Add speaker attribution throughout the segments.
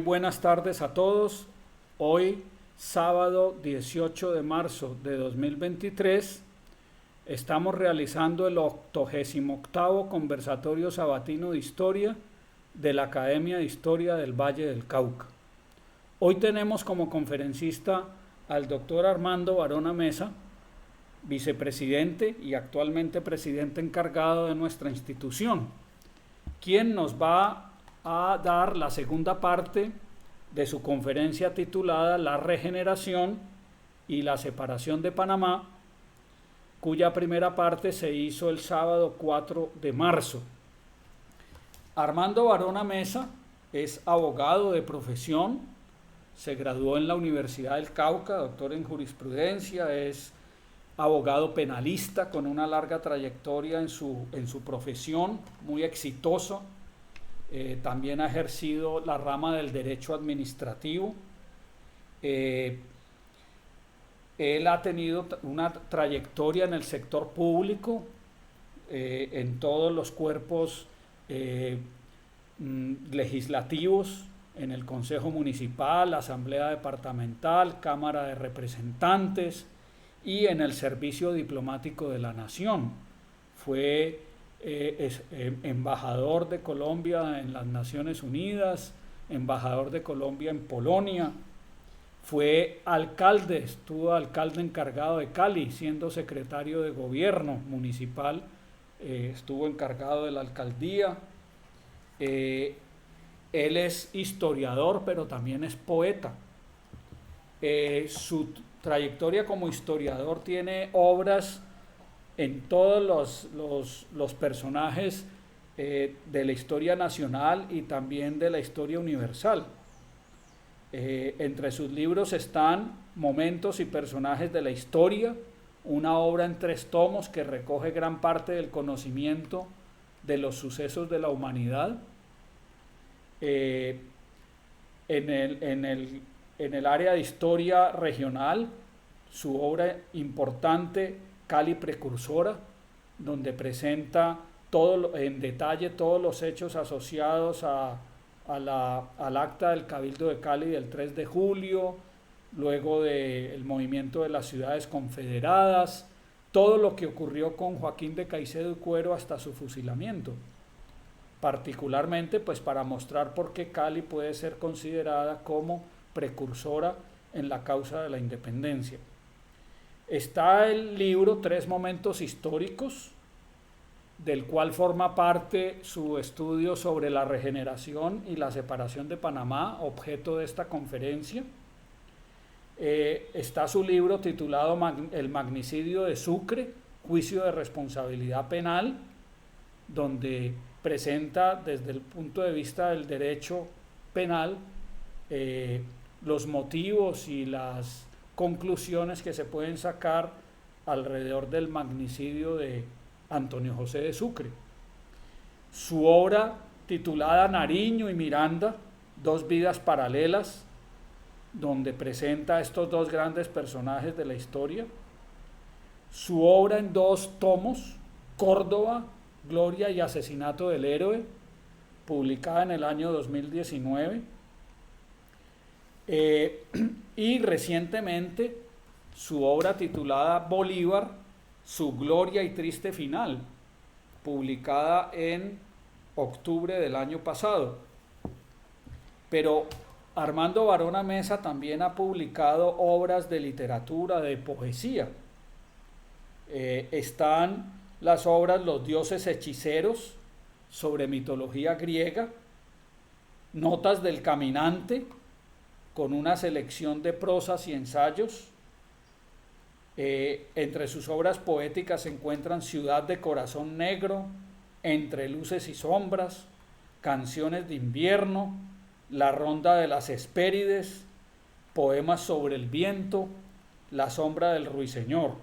Speaker 1: Buenas tardes a todos. Hoy, sábado 18 de marzo de 2023, estamos realizando el 88º Conversatorio Sabatino de Historia de la Academia de Historia del Valle del Cauca. Hoy tenemos como conferencista al doctor Armando Barona Mesa, vicepresidente y actualmente presidente encargado de nuestra institución, quien nos va a dar la segunda parte de su conferencia titulada La regeneración y la separación de Panamá, cuya primera parte se hizo el sábado 4 de marzo. Armando Barona Mesa es abogado de profesión, se graduó en la Universidad del Cauca, doctor en jurisprudencia, es abogado penalista con una larga trayectoria en su profesión, muy exitoso. También ha ejercido la rama del derecho administrativo. Él ha tenido una trayectoria en el sector público, en todos los cuerpos legislativos, en el Consejo Municipal, Asamblea Departamental, Cámara de Representantes y en el Servicio Diplomático de la Nación. Fue embajador de Colombia en las Naciones Unidas, embajador de Colombia en Polonia, fue alcalde, estuvo alcalde encargado de Cali, siendo secretario de gobierno municipal, estuvo encargado de la alcaldía. Él es historiador, pero también es poeta. Su trayectoria como historiador tiene obras en todos los personajes de la historia nacional y también de la historia universal. Entre sus libros están Momentos y personajes de la historia, una obra en 3 tomos que recoge gran parte del conocimiento de los sucesos de la humanidad. En el área de historia regional, su obra importante Cali Precursora, donde presenta en detalle todos los hechos asociados al acta del Cabildo de Cali del 3 de julio, luego del movimiento de las ciudades confederadas, todo lo que ocurrió con Joaquín de Caicedo y Cuero hasta su fusilamiento, particularmente pues para mostrar por qué Cali puede ser considerada como precursora en la causa de la independencia. Está el libro 3 momentos históricos, del cual forma parte su estudio sobre la regeneración y la separación de Panamá, objeto de esta conferencia. Está su libro titulado El magnicidio de Sucre, juicio de responsabilidad penal, donde presenta desde el punto de vista del derecho penal los motivos y las conclusiones que se pueden sacar alrededor del magnicidio de Antonio José de Sucre. Su obra titulada Nariño y Miranda, 2 vidas paralelas, donde presenta a estos 2 grandes personajes de la historia. Su obra en 2 tomos, Córdoba, Gloria y asesinato del héroe, publicada en el año 2019. Y recientemente su obra titulada Bolívar, su gloria y triste final, publicada en octubre del año pasado. Pero Armando Barona Mesa también ha publicado obras de literatura, de poesía. Están las obras Los dioses hechiceros, sobre mitología griega, Notas del caminante, con una selección de prosas y ensayos. Entre sus obras poéticas se encuentran Ciudad de corazón negro, Entre luces y sombras, Canciones de invierno, La ronda de las Hespérides, Poemas sobre el viento, La sombra del ruiseñor.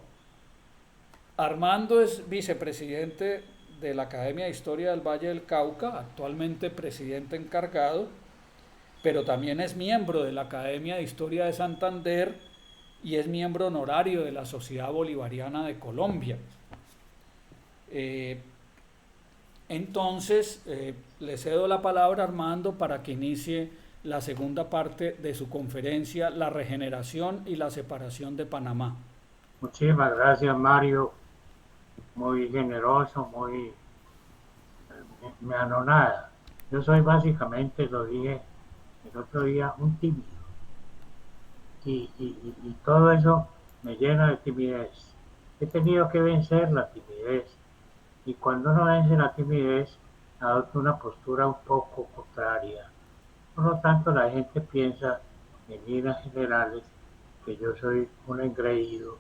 Speaker 1: Armando es vicepresidente de la Academia de Historia del Valle del Cauca, actualmente presidente encargado, pero también es miembro de la Academia de Historia de Santander y es miembro honorario de la Sociedad Bolivariana de Colombia. Entonces, le cedo la palabra a Armando para que inicie la segunda parte de su conferencia, La regeneración y la separación de Panamá.
Speaker 2: Muchísimas gracias, Mario. Muy generoso, me anonada. Yo soy básicamente, lo dije el otro día, un tímido. Y todo eso me llena de timidez. He tenido que vencer la timidez. Y cuando uno vence la timidez, adopta una postura un poco contraria. Por lo tanto, la gente piensa, en líneas generales, que yo soy un engreído,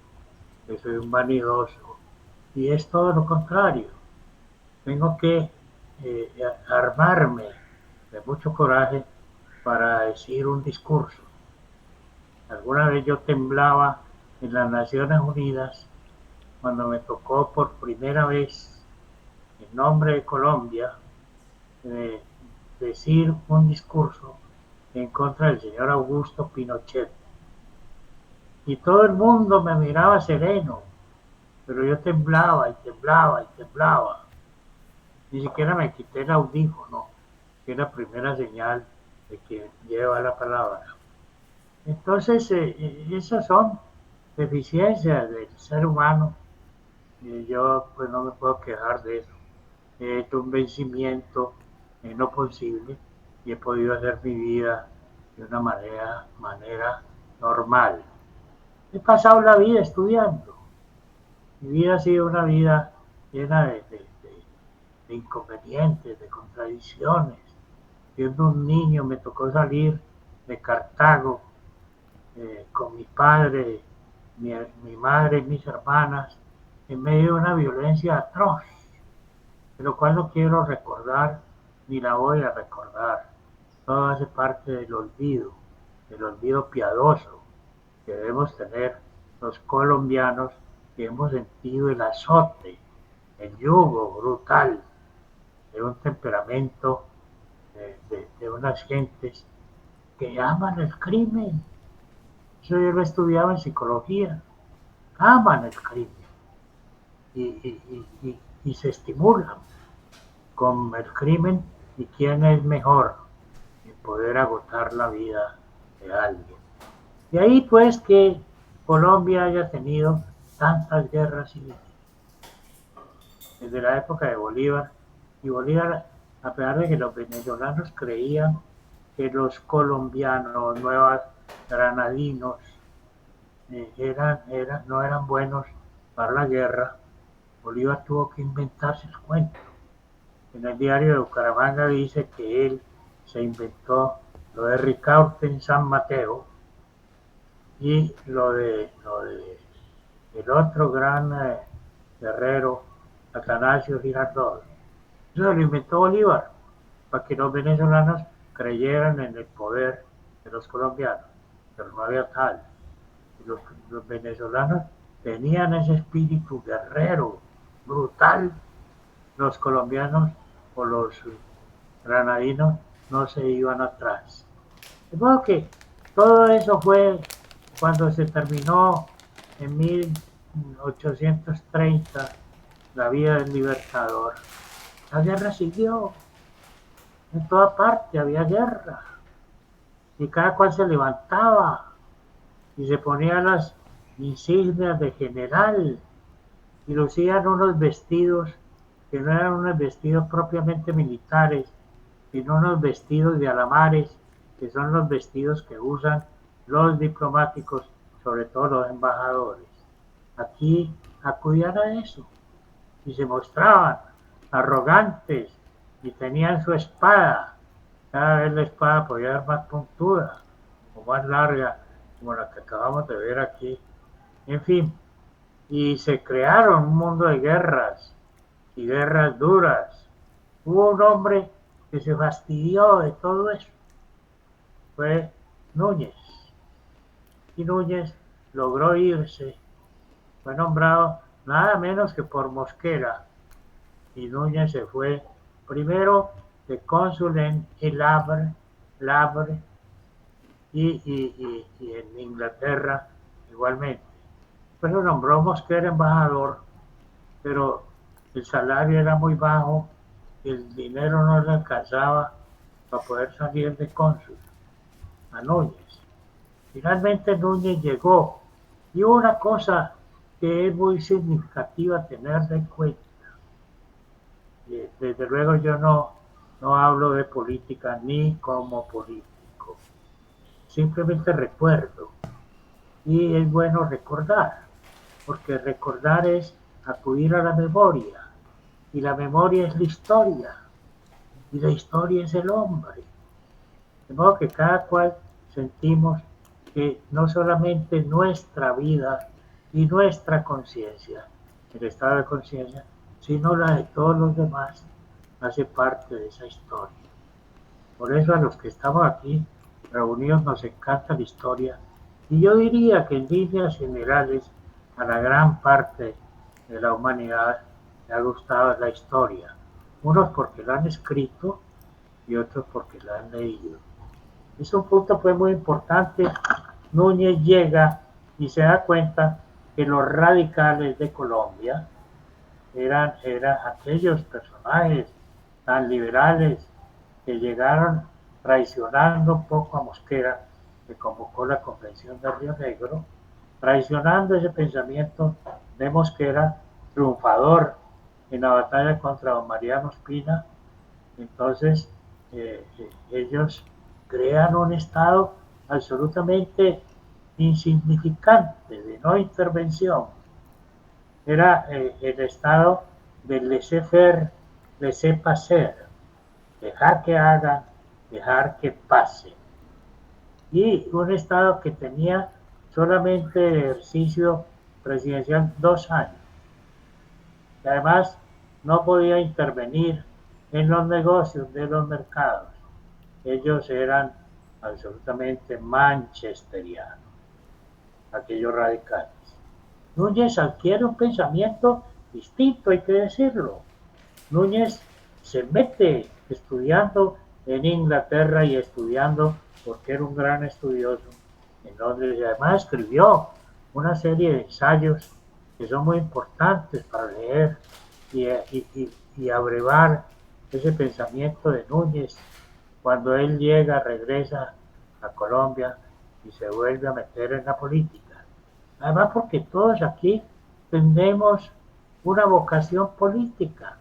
Speaker 2: que soy un vanidoso. Y es todo lo contrario. Tengo que armarme de mucho coraje para decir un discurso. Alguna vez yo temblaba en las Naciones Unidas cuando me tocó por primera vez, en nombre de Colombia, eh, decir un discurso en contra del señor Augusto Pinochet. Y todo el mundo me miraba sereno, pero yo temblaba y temblaba y temblaba. Ni siquiera me quité el audífono, que es la primera señal de que lleva la palabra. Entonces, esas son deficiencias del ser humano. Yo pues no me puedo quejar de eso. He hecho un vencimiento en lo posible y he podido hacer mi vida de una manera normal. He pasado la vida estudiando. Mi vida ha sido una vida llena de inconvenientes, de contradicciones. Siendo un niño me tocó salir de Cartago con mi padre, mi madre y mis hermanas en medio de una violencia atroz, de lo cual no quiero recordar ni la voy a recordar. Todo hace parte del olvido piadoso que debemos tener los colombianos que hemos sentido el azote, el yugo brutal de un temperamento de unas gentes que aman el crimen. Eso yo lo estudiaba en psicología. Aman el crimen y se estimulan con el crimen y quién es mejor en poder agotar la vida de alguien. De ahí pues que Colombia haya tenido tantas guerras civiles desde la época de Bolívar. Y Bolívar, a pesar de que los venezolanos creían que los colombianos, nuevos granadinos, no eran buenos para la guerra, Bolívar tuvo que inventarse el cuento. En el diario de Bucaramanga dice que él se inventó lo de Ricaurte en San Mateo y lo de el otro gran guerrero, Atanasio Girardot. Eso lo inventó Bolívar para que los venezolanos creyeran en el poder de los colombianos, pero no había tal. Los venezolanos tenían ese espíritu guerrero, brutal. Los colombianos o los granadinos no se iban atrás. De modo que todo eso fue cuando se terminó en 1830 la vida del Libertador. La guerra siguió, en toda parte había guerra, y cada cual se levantaba y se ponía las insignias de general y lucían unos vestidos que no eran unos vestidos propiamente militares, sino unos vestidos de alamares, que son los vestidos que usan los diplomáticos, sobre todo los embajadores. Aquí acudían a eso y se mostraban arrogantes y tenían su espada. Cada vez la espada podía ser más puntuda o más larga, como la que acabamos de ver aquí. En fin, y se crearon un mundo de guerras y guerras duras. Hubo un hombre que se fastidió de todo eso, fue Núñez. Y Núñez logró irse, fue nombrado nada menos que por Mosquera, y Núñez se fue primero de cónsul en El Havre y en Inglaterra igualmente. Pero nombró Mosquera embajador, pero el salario era muy bajo, el dinero no le alcanzaba para poder salir de cónsul. a Núñez. Finalmente Núñez llegó y una cosa que es muy significativa tener en cuenta, desde luego yo no hablo de política ni como político, simplemente recuerdo y es bueno recordar, porque recordar es acudir a la memoria y la memoria es la historia y la historia es el hombre. De modo que cada cual sentimos que no solamente nuestra vida y nuestra conciencia, el estado de conciencia, sino la de todos los demás, hace parte de esa historia. Por eso a los que estamos aquí reunidos nos encanta la historia y yo diría que en líneas generales a la gran parte de la humanidad le ha gustado la historia, unos porque la han escrito y otros porque la han leído. Es un punto pues muy importante. Núñez llega y se da cuenta que los radicales de Colombia eran aquellos personajes tan liberales que llegaron traicionando un poco a Mosquera, que convocó la Convención de Río Negro, traicionando ese pensamiento de Mosquera, triunfador en la batalla contra don Mariano Ospina. Entonces, ellos crean un Estado absolutamente insignificante, de no intervención. Era el Estado del laissez-faire, laissez-passer, dejar que hagan, dejar que pase. Y un Estado que tenía solamente ejercicio presidencial 2 años. Y además no podía intervenir en los negocios de los mercados. Ellos eran absolutamente manchesterianos, aquellos radicales. Núñez adquiere un pensamiento distinto, hay que decirlo. Núñez se mete estudiando en Inglaterra y estudiando porque era un gran estudioso en Londres y además escribió una serie de ensayos que son muy importantes para leer y abrevar ese pensamiento de Núñez cuando él llega, regresa a Colombia y se vuelve a meter en la política. Además porque todos aquí tenemos una vocación política.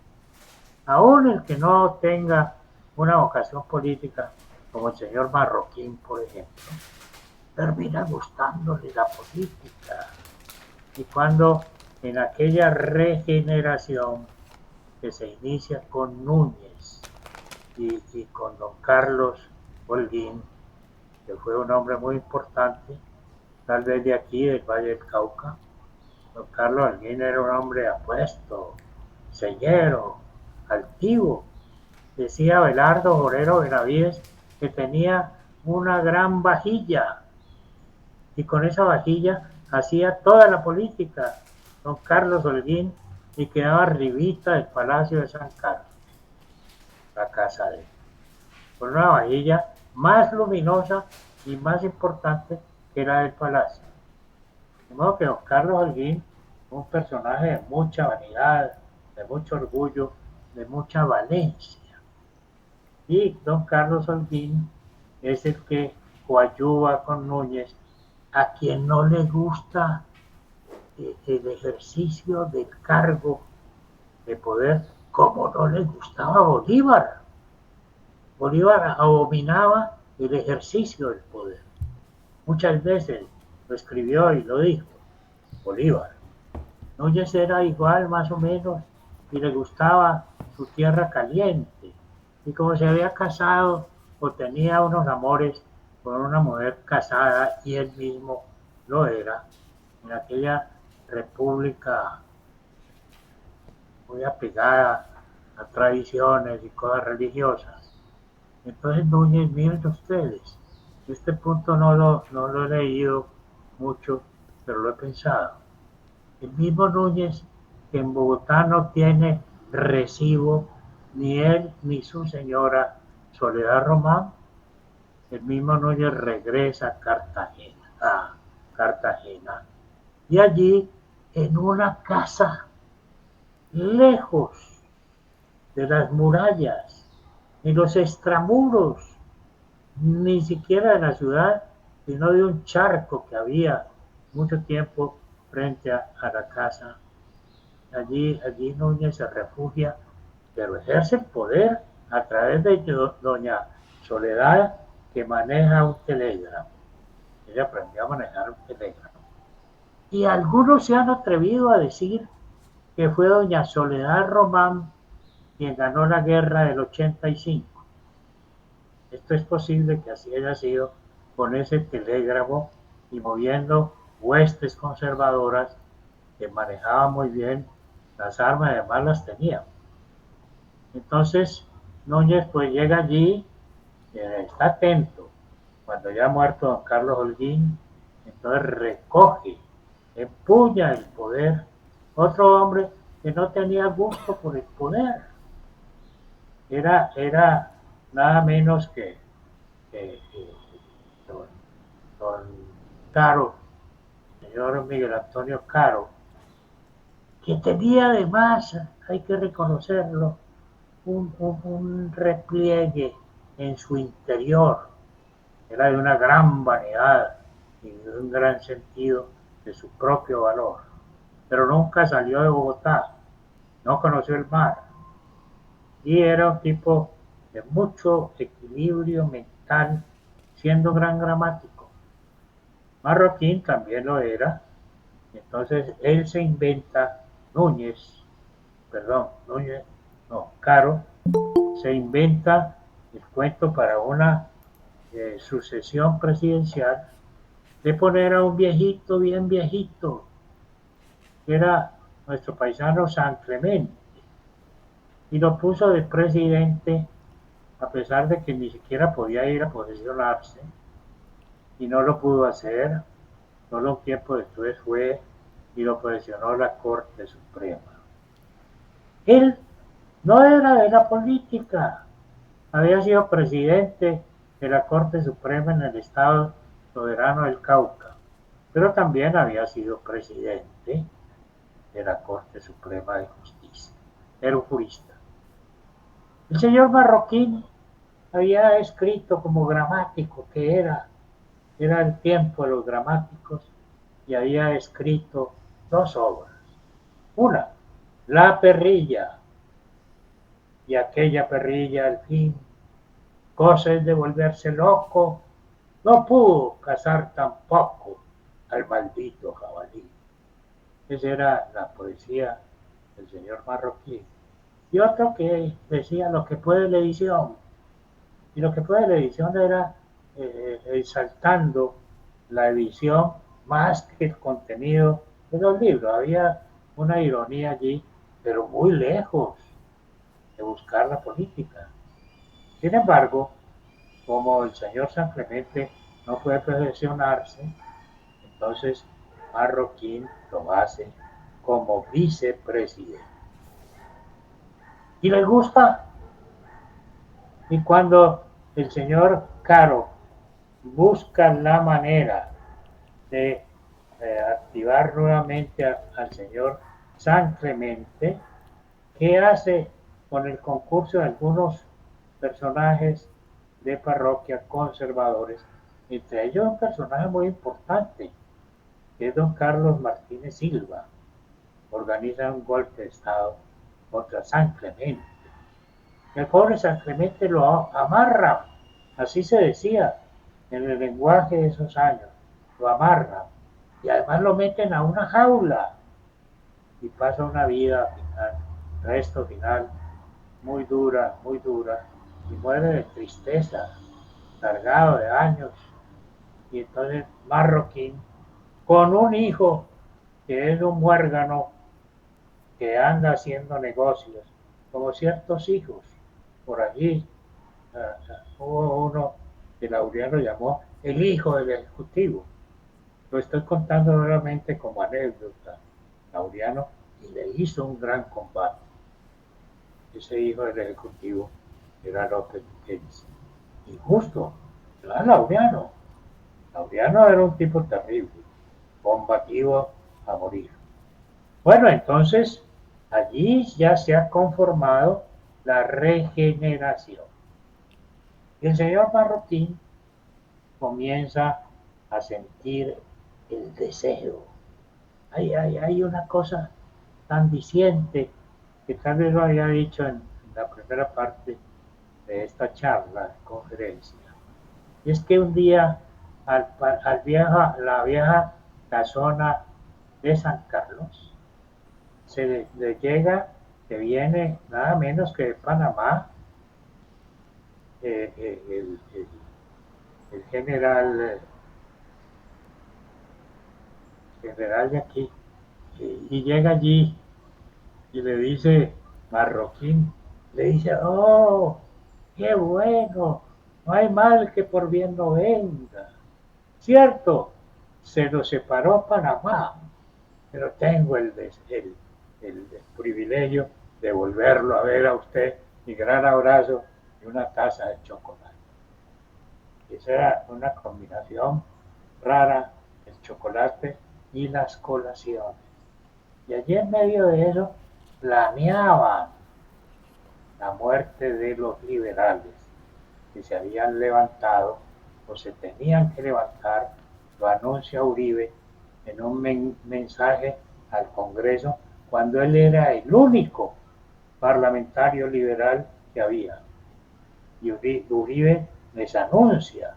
Speaker 2: Aún el que no tenga una vocación política, como el señor Marroquín, por ejemplo, termina gustándole la política. Y cuando en aquella regeneración que se inicia con Núñez y con don Carlos Holguín, que fue un hombre muy importante, tal vez de aquí, del Valle del Cauca. Don Carlos Holguín era un hombre apuesto, señero, altivo. Decía Abelardo Borero Benavides que tenía una gran vajilla y con esa vajilla hacía toda la política. Don Carlos Holguín y quedaba arribita del Palacio de San Carlos, la casa de él, con una vajilla más luminosa y más importante que la del Palacio. De modo que don Carlos Holguín, un personaje de mucha vanidad, de mucho orgullo, de mucha valencia. Y don Carlos Holguín es el que coadyuva con Núñez, a quien no le gusta el ejercicio del cargo de poder, como no le gustaba a Bolívar. Bolívar abominaba el ejercicio del poder. Muchas veces lo escribió y lo dijo Bolívar. Núñez era igual más o menos y le gustaba su tierra caliente. Y como se había casado o tenía unos amores con una mujer casada y él mismo lo era, en aquella república muy apegada a tradiciones y cosas religiosas. Entonces Núñez, miren ustedes, este punto no lo he leído mucho, pero lo he pensado. El mismo Núñez, que en Bogotá no tiene recibo, ni él ni su señora Soledad Román, el mismo Núñez regresa a Cartagena, y allí en una casa lejos de las murallas, en los extramuros ni siquiera de la ciudad, sino de un charco que había mucho tiempo frente a la casa. Allí Núñez se refugia, pero ejerce el poder a través de doña Soledad, que maneja un telégrafo. Ella aprendió a manejar un telégrafo. Y algunos se han atrevido a decir que fue doña Soledad Román quien ganó la guerra del 85. Esto es posible que así haya sido con ese telégrafo y moviendo huestes conservadoras que manejaban muy bien las armas, además las tenían. Entonces, Núñez pues llega allí, está atento. Cuando ya ha muerto don Carlos Holguín, entonces recoge, empuña el poder. Otro hombre que no tenía gusto por el poder. Era nada menos que don, don Caro, señor Miguel Antonio Caro, que tenía además, hay que reconocerlo, un repliegue en su interior. Era de una gran vanidad y de un gran sentido de su propio valor. Pero nunca salió de Bogotá, no conoció el mar y era un tipo de mucho equilibrio mental, siendo gran gramático. Marroquín también lo era. Entonces él se inventa, Núñez, no, Caro, se inventa el cuento para una sucesión presidencial de poner a un viejito, bien viejito, que era nuestro paisano San Clemente, y lo puso de presidente a pesar de que ni siquiera podía ir a posesionarse, y no lo pudo hacer. Solo un tiempo después fue y lo posesionó la Corte Suprema. Él no era de la política, había sido presidente de la Corte Suprema en el Estado Soberano del Cauca, pero también había sido presidente de la Corte Suprema de Justicia. Era un jurista. El señor Marroquín había escrito como gramático, que era el tiempo de los gramáticos, y había escrito dos obras. Una, La perrilla, y aquella perrilla al fin, cosa es de volverse loco, no pudo cazar tampoco al maldito jabalí. Esa era la poesía del señor Marroquín. Y otro que decía lo que puede la edición. Y lo que puede la edición era exaltando la edición más que el contenido de los libros. Había una ironía allí, pero muy lejos de buscar la política. Sin embargo, como el señor San Clemente no puede perfeccionarse, entonces Marroquín lo hace como vicepresidente. Y les gusta. Y cuando el señor Caro busca la manera de activar nuevamente al señor San Clemente, ¿qué hace con el concurso de algunos personajes de parroquia conservadores? Entre ellos un personaje muy importante, que es don Carlos Martínez Silva. Organiza un golpe de Estado contra San Clemente. El pobre San Clemente lo amarra, así se decía en el lenguaje de esos años, lo amarra y además lo meten a una jaula y pasa una vida final, resto final, muy dura, y muere de tristeza, cargado de años. Y entonces Marroquín, con un hijo que es un muérgano que anda haciendo negocios, como ciertos hijos por allí. Hubo uno que Laureano llamó el hijo del ejecutivo. Lo estoy contando nuevamente como anécdota. Laureano y le hizo un gran combate. Ese hijo del ejecutivo era López Mackenzie. Injusto, era Laureano. Laureano era un tipo terrible, combativo a morir. Bueno, entonces allí ya se ha conformado la regeneración. Y el señor Marroquín comienza a sentir el deseo. Hay una cosa tan diciente que tal vez lo había dicho en la primera parte de esta charla, de conferencia. Y es que un día la vieja casona de San Carlos le llega que viene nada menos que de Panamá eh, eh, el, el, el general de aquí, y llega allí y le dice Marroquín, le dice, oh, qué bueno, no hay mal que por bien no venga. Cierto, se lo separó Panamá, pero tengo el privilegio de volverlo a ver a usted, mi gran abrazo y una taza de chocolate. Esa era una combinación rara, el chocolate y las colaciones. Y allí en medio de eso planeaban la muerte de los liberales que se habían levantado o se tenían que levantar, lo anuncia Uribe en un mensaje al Congreso cuando él era el único parlamentario liberal que había. Y Uribe les anuncia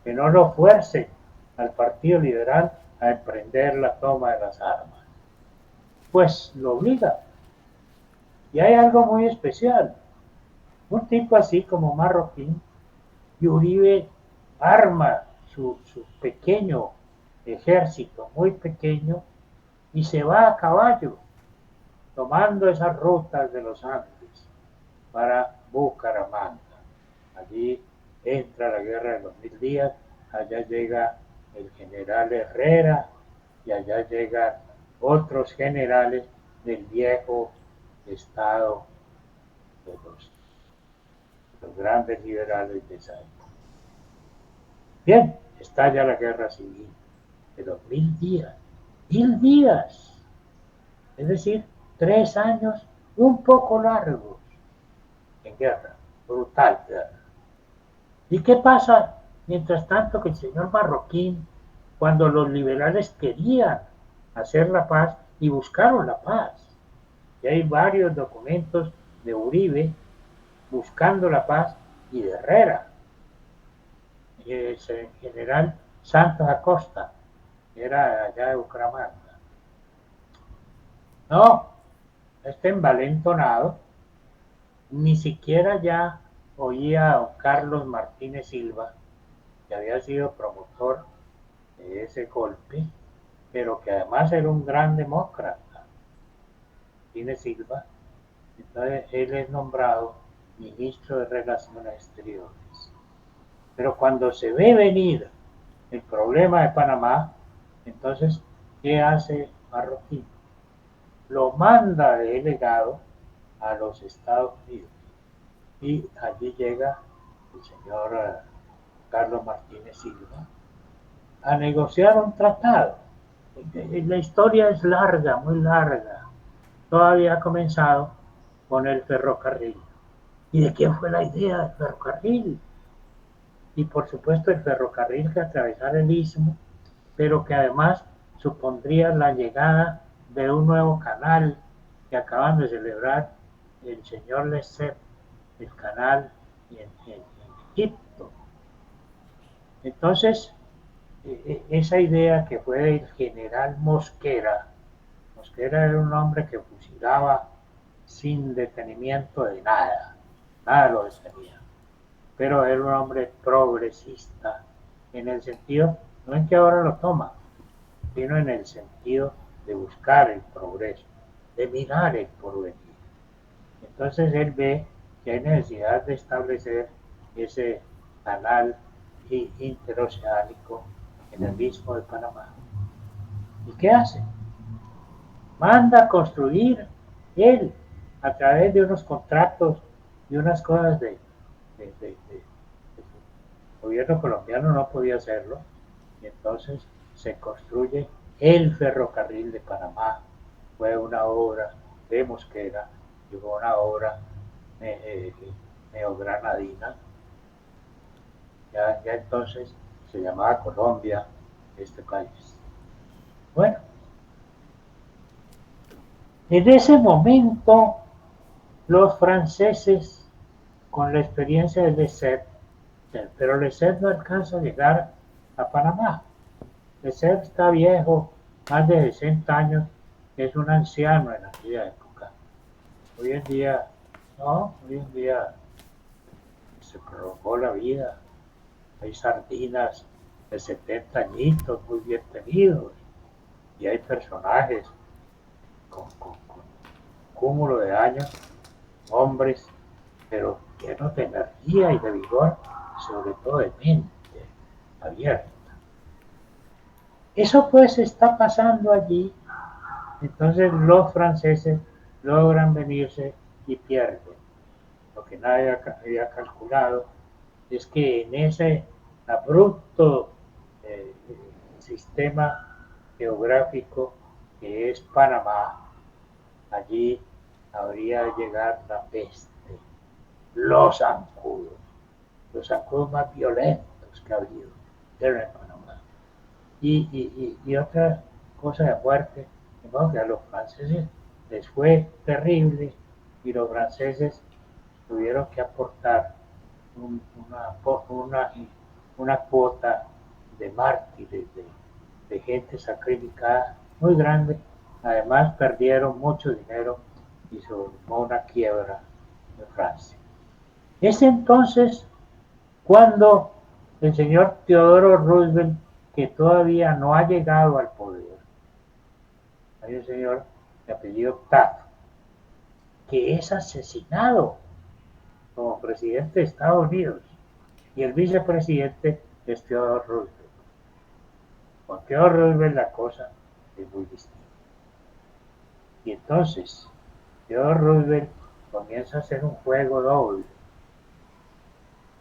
Speaker 2: que no lo fuercen al Partido Liberal a emprender la toma de las armas. Pues lo obliga. Y hay algo muy especial. Un tipo así como Marroquín, y Uribe arma su pequeño ejército, muy pequeño, y se va a caballo, tomando esas rutas de los Andes para Bucaramanga. Allí entra la guerra de los 1000 días, allá llega el general Herrera y allá llegan otros generales del viejo estado de los grandes liberales de esa época. Bien, estalla la guerra civil de los 1000 días. 1000 días, es decir, 3 años un poco largos en guerra, brutal guerra. ¿Y qué pasa mientras tanto que el señor Marroquín, cuando los liberales querían hacer la paz y buscaron la paz? Y hay varios documentos de Uribe buscando la paz y de Herrera, y el general Santos Acosta, que era allá de Bucaramanga. No, este envalentonado ni siquiera ya oía a don Carlos Martínez Silva, que había sido promotor de ese golpe, pero que además era un gran demócrata, Martínez Silva. Entonces él es nombrado ministro de Relaciones Exteriores. Pero cuando se ve venir el problema de Panamá, entonces, ¿qué hace Marroquín? Lo manda de delegado a los Estados Unidos. Y allí llega el señor Carlos Martínez Silva a negociar un tratado. La historia es larga, muy larga. Todavía ha comenzado con el ferrocarril. ¿Y de quién fue la idea del ferrocarril? Y por supuesto el ferrocarril que atravesara el istmo, pero que además supondría la llegada de un nuevo canal que acaban de celebrar el señor Lesseps, el canal en Egipto. Entonces, esa idea que fue del general Mosquera era un hombre que fusilaba sin detenimiento de nada, nada lo detenía, pero era un hombre progresista en el sentido, no en que ahora lo toma, sino en el sentido de buscar el progreso, de mirar el porvenir. Entonces él ve que hay necesidad de establecer ese canal interoceánico en el istmo de Panamá. ¿Y qué hace? Manda a construir él, a través de unos contratos y unas cosas de gobierno colombiano no podía hacerlo, y entonces se construye el ferrocarril de Panamá. Fue una obra de Mosquera, y fue una obra neogranadina, Ya entonces se llamaba Colombia este país. Bueno, en ese momento los franceses, con la experiencia de Lesseps, pero Lesseps no alcanza a llegar a Panamá. Lesseps está viejo, más de 60 años, es un anciano en aquella época. Hoy en día, no, hoy en día se prolongó la vida. Hay sardinas de 70 añitos muy bien tenidos y hay personajes con cúmulo de años, hombres, pero llenos de energía y de vigor, sobre todo de mente abierta. Eso pues está pasando allí. Entonces los franceses logran venirse y pierden. Lo que nadie había calculado es que en ese abrupto eh, sistema geográfico que es Panamá, allí habría de llegar la peste, los zancudos más violentos que ha habido en Panamá. Y otra cosa de muerte, ¿no? Que a los franceses les fue terrible y los franceses tuvieron que aportar una, una cuota de mártires, de gente sacrificada muy grande. Además perdieron mucho dinero y se formó una quiebra de Francia. Es entonces cuando el señor Teodoro Roosevelt, que todavía no ha llegado al poder, hay un señor de apellido Taft, que es asesinado como presidente de Estados Unidos, y el vicepresidente es Theodore Roosevelt. Con Theodore Roosevelt la cosa es muy distinta. Y entonces, Theodore Roosevelt comienza a hacer un juego doble.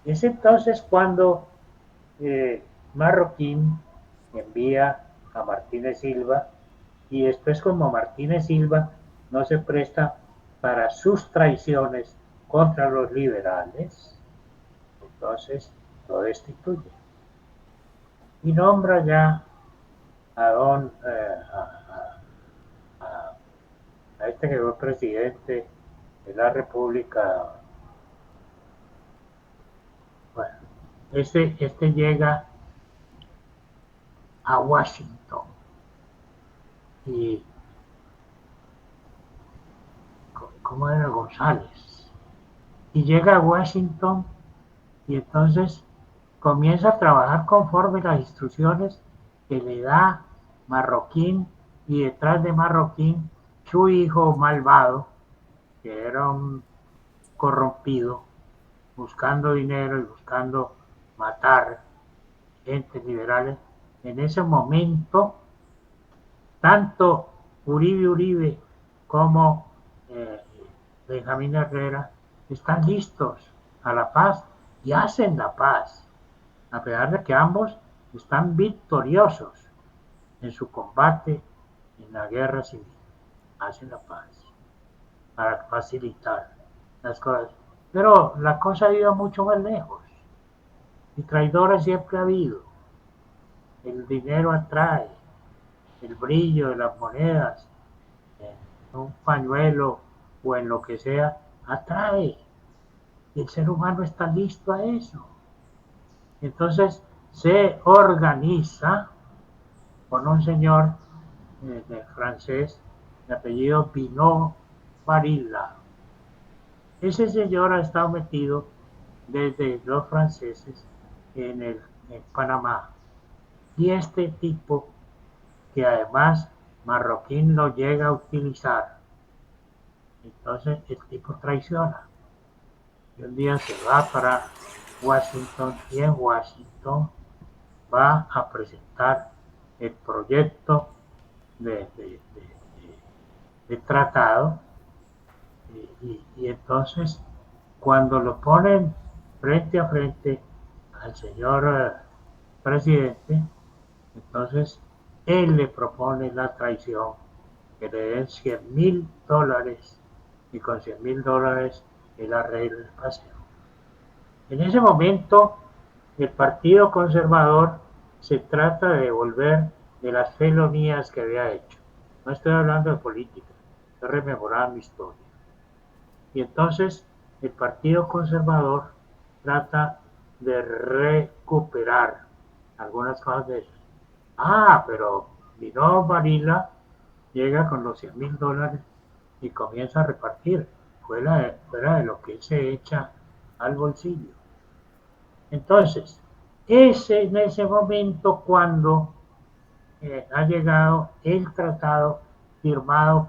Speaker 2: Y es entonces cuando Marroquín envía a Martínez Silva, y después como Martínez Silva no se presta para sus traiciones contra los liberales, entonces lo destituye. Y nombra ya a don a este que fue presidente de la República. Bueno, este llega a Washington y ¿cómo era? González. Y llega a Washington y entonces comienza a trabajar conforme las instrucciones que le da Marroquín, y detrás de Marroquín su hijo malvado, que era un corrompido, buscando dinero y buscando matar gente liberales. En ese momento, tanto Uribe como eh, Benjamín Herrera están listos a la paz y hacen la paz, a pesar de que ambos están victoriosos en su combate en la guerra civil. Hacen la paz para facilitar las cosas. Pero la cosa ha ido mucho más lejos. Y traidores siempre ha habido. El dinero atrae, el brillo de las monedas, en un pañuelo o en lo que sea, atrae. Y el ser humano está listo a eso. Entonces se organiza con un señor de francés de apellido Pinot Varilla. Ese señor ha estado metido desde los franceses en Panamá. Y este tipo, que además Marroquín lo llega a utilizar, entonces el tipo traiciona. Y un día se va para Washington y en Washington va a presentar el proyecto de, de, de, de tratado, y entonces cuando lo ponen frente a frente al señor presidente, entonces él le propone la traición, que le den $100,000 y con $100,000 él arregla el paseo. En ese momento El Partido Conservador se trata de devolver de las felonías que había hecho. No estoy hablando de política, estoy rememorando historia. Y entonces el Partido Conservador trata de recuperar algunas cosas de eso. Ah, pero vino Varila, llega con los $100,000 y comienza a repartir, fuera de lo que él se echa al bolsillo. Entonces, es en ese momento cuando ha llegado el tratado firmado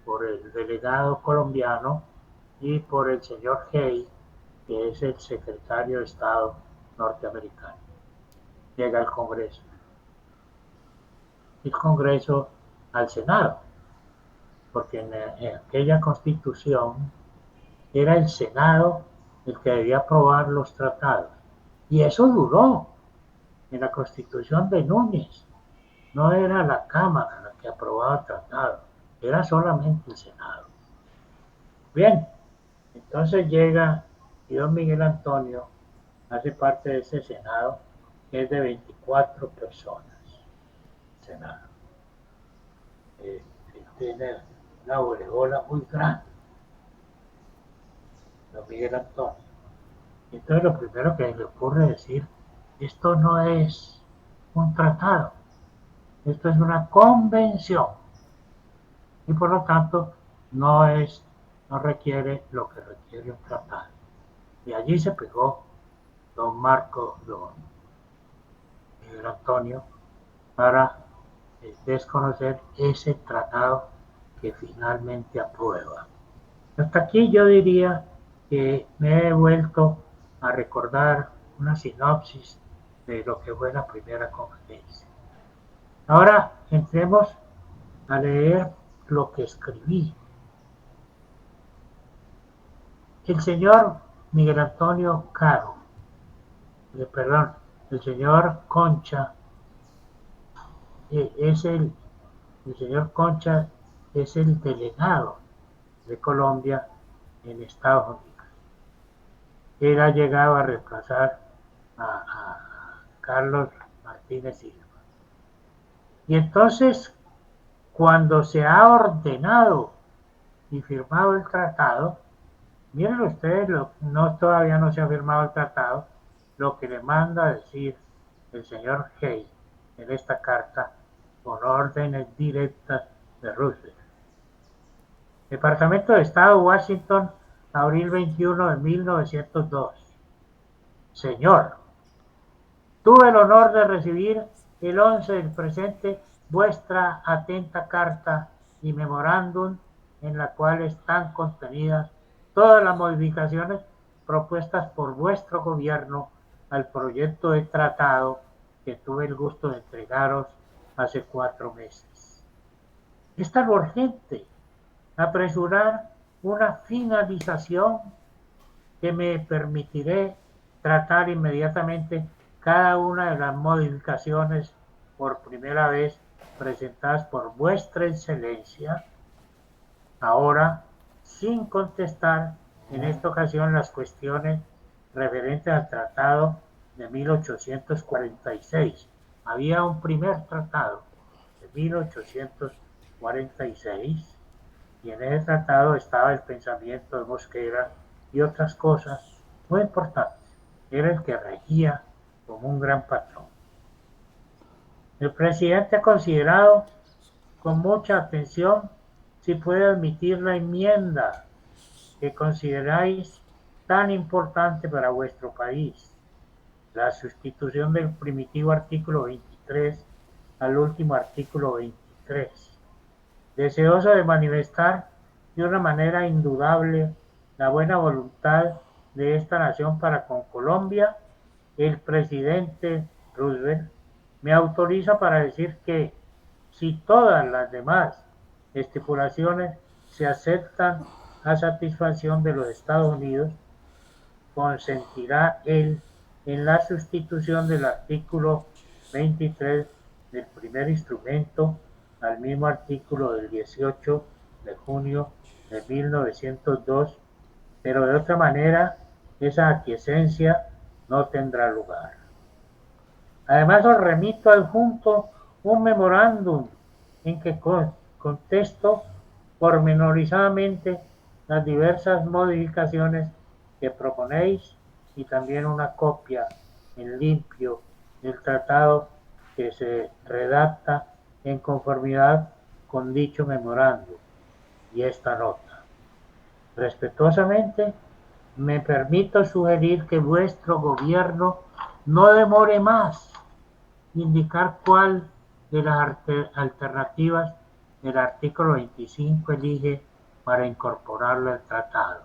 Speaker 2: por el delegado colombiano y por el señor Hay, que es el secretario de Estado norteamericano. Llega al Congreso. El Congreso al Senado, porque en aquella constitución era el Senado el que debía aprobar los tratados. Y eso duró en la constitución de Núñez. No era la Cámara la que aprobaba el tratado, era solamente el Senado. Bien, entonces llega y don Miguel Antonio hace parte de ese Senado que es de 24 personas. Senado. Tiene una orejola muy grande, don Miguel Antonio. Entonces lo primero que le ocurre decir, esto no es un tratado, esto es una convención y por lo tanto no requiere lo que requiere un tratado. Y allí se pegó don Miguel Antonio para desconocer ese tratado que finalmente aprueba. Hasta aquí yo diría que me he vuelto a recordar una sinopsis de lo que fue la primera conferencia. Ahora entremos a leer lo que escribí. El señor Miguel Antonio Caro, perdón, el señor Concha, es el señor Concha es el delegado de Colombia en Estados Unidos. Él ha llegado a reemplazar a Carlos Martínez Silva. Y entonces, cuando se ha ordenado y firmado el tratado, miren ustedes, todavía no se ha firmado el tratado, lo que le manda a decir el señor Hay en esta carta con órdenes directas de Roosevelt. Departamento de Estado, Washington, abril 21 de 1902. Señor, tuve el honor de recibir el 11 del presente vuestra atenta carta y memorándum en la cual están contenidas todas las modificaciones propuestas por vuestro gobierno al proyecto de tratado que tuve el gusto de entregaros hace 4 meses. Es tan urgente apresurar una finalización que me permitiré tratar inmediatamente cada una de las modificaciones por primera vez presentadas por vuestra excelencia, ahora sin contestar en esta ocasión las cuestiones referentes al tratado de 1846. Había un primer tratado de 1846 y en ese tratado estaba el pensamiento de Mosquera y otras cosas muy importantes. Era el que regía como un gran patrón. El presidente ha considerado con mucha atención si puede admitir la enmienda que consideráis tan importante para vuestro país, la sustitución del primitivo artículo 23 al último artículo 23. Deseoso de manifestar de una manera indudable la buena voluntad de esta nación para con Colombia, el presidente Roosevelt me autoriza para decir que si todas las demás estipulaciones se aceptan a satisfacción de los Estados Unidos, consentirá él en la sustitución del artículo 23 del primer instrumento al mismo artículo del 18 de junio de 1902, pero de otra manera esa aquiescencia no tendrá lugar. Además, os remito adjunto un memorándum en que contesto pormenorizadamente las diversas modificaciones que proponéis y también una copia en limpio del tratado que se redacta en conformidad con dicho memorándum y esta nota. Respetuosamente, me permito sugerir que vuestro gobierno no demore más indicar cuál de las alternativas del artículo 25 elige para incorporarlo al tratado.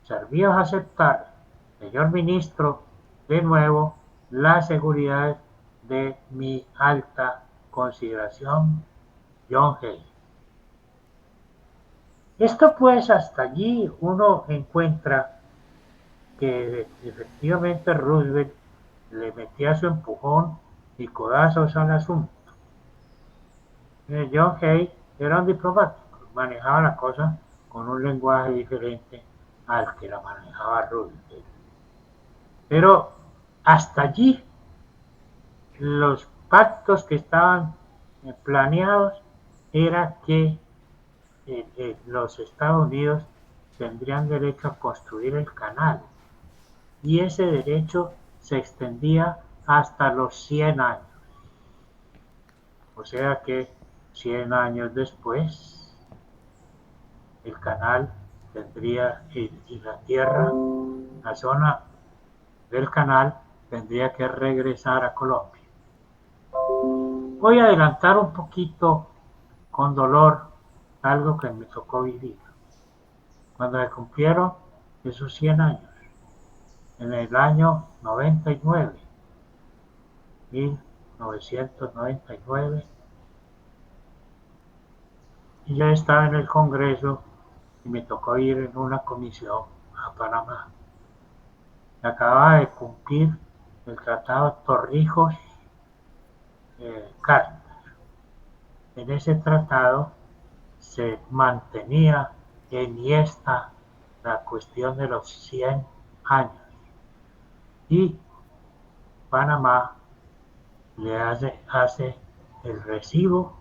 Speaker 2: Servíos aceptar, señor ministro, de nuevo la seguridad de mi alta consideración, John Hay. Esto pues hasta allí uno encuentra que efectivamente Roosevelt le metía su empujón y codazos al asunto. John Hay era un diplomático, manejaba la cosa con un lenguaje diferente al que la manejaba Roosevelt. Pero hasta allí los pactos que estaban planeados era que los Estados Unidos tendrían derecho a construir el canal y ese derecho se extendía hasta los 100 años. O sea que 100 años después el canal tendría y la tierra, la zona del canal tendría que regresar a Colombia. Voy a adelantar un poquito con dolor algo que me tocó vivir. Cuando me cumplieron esos 100 años, en el año 1999, y yo estaba en el Congreso y me tocó ir en una comisión a Panamá. Acababa de cumplir el Tratado Torrijos-Carter. En ese tratado se mantenía enhiesta la cuestión de los 100 años y Panamá le hace el recibo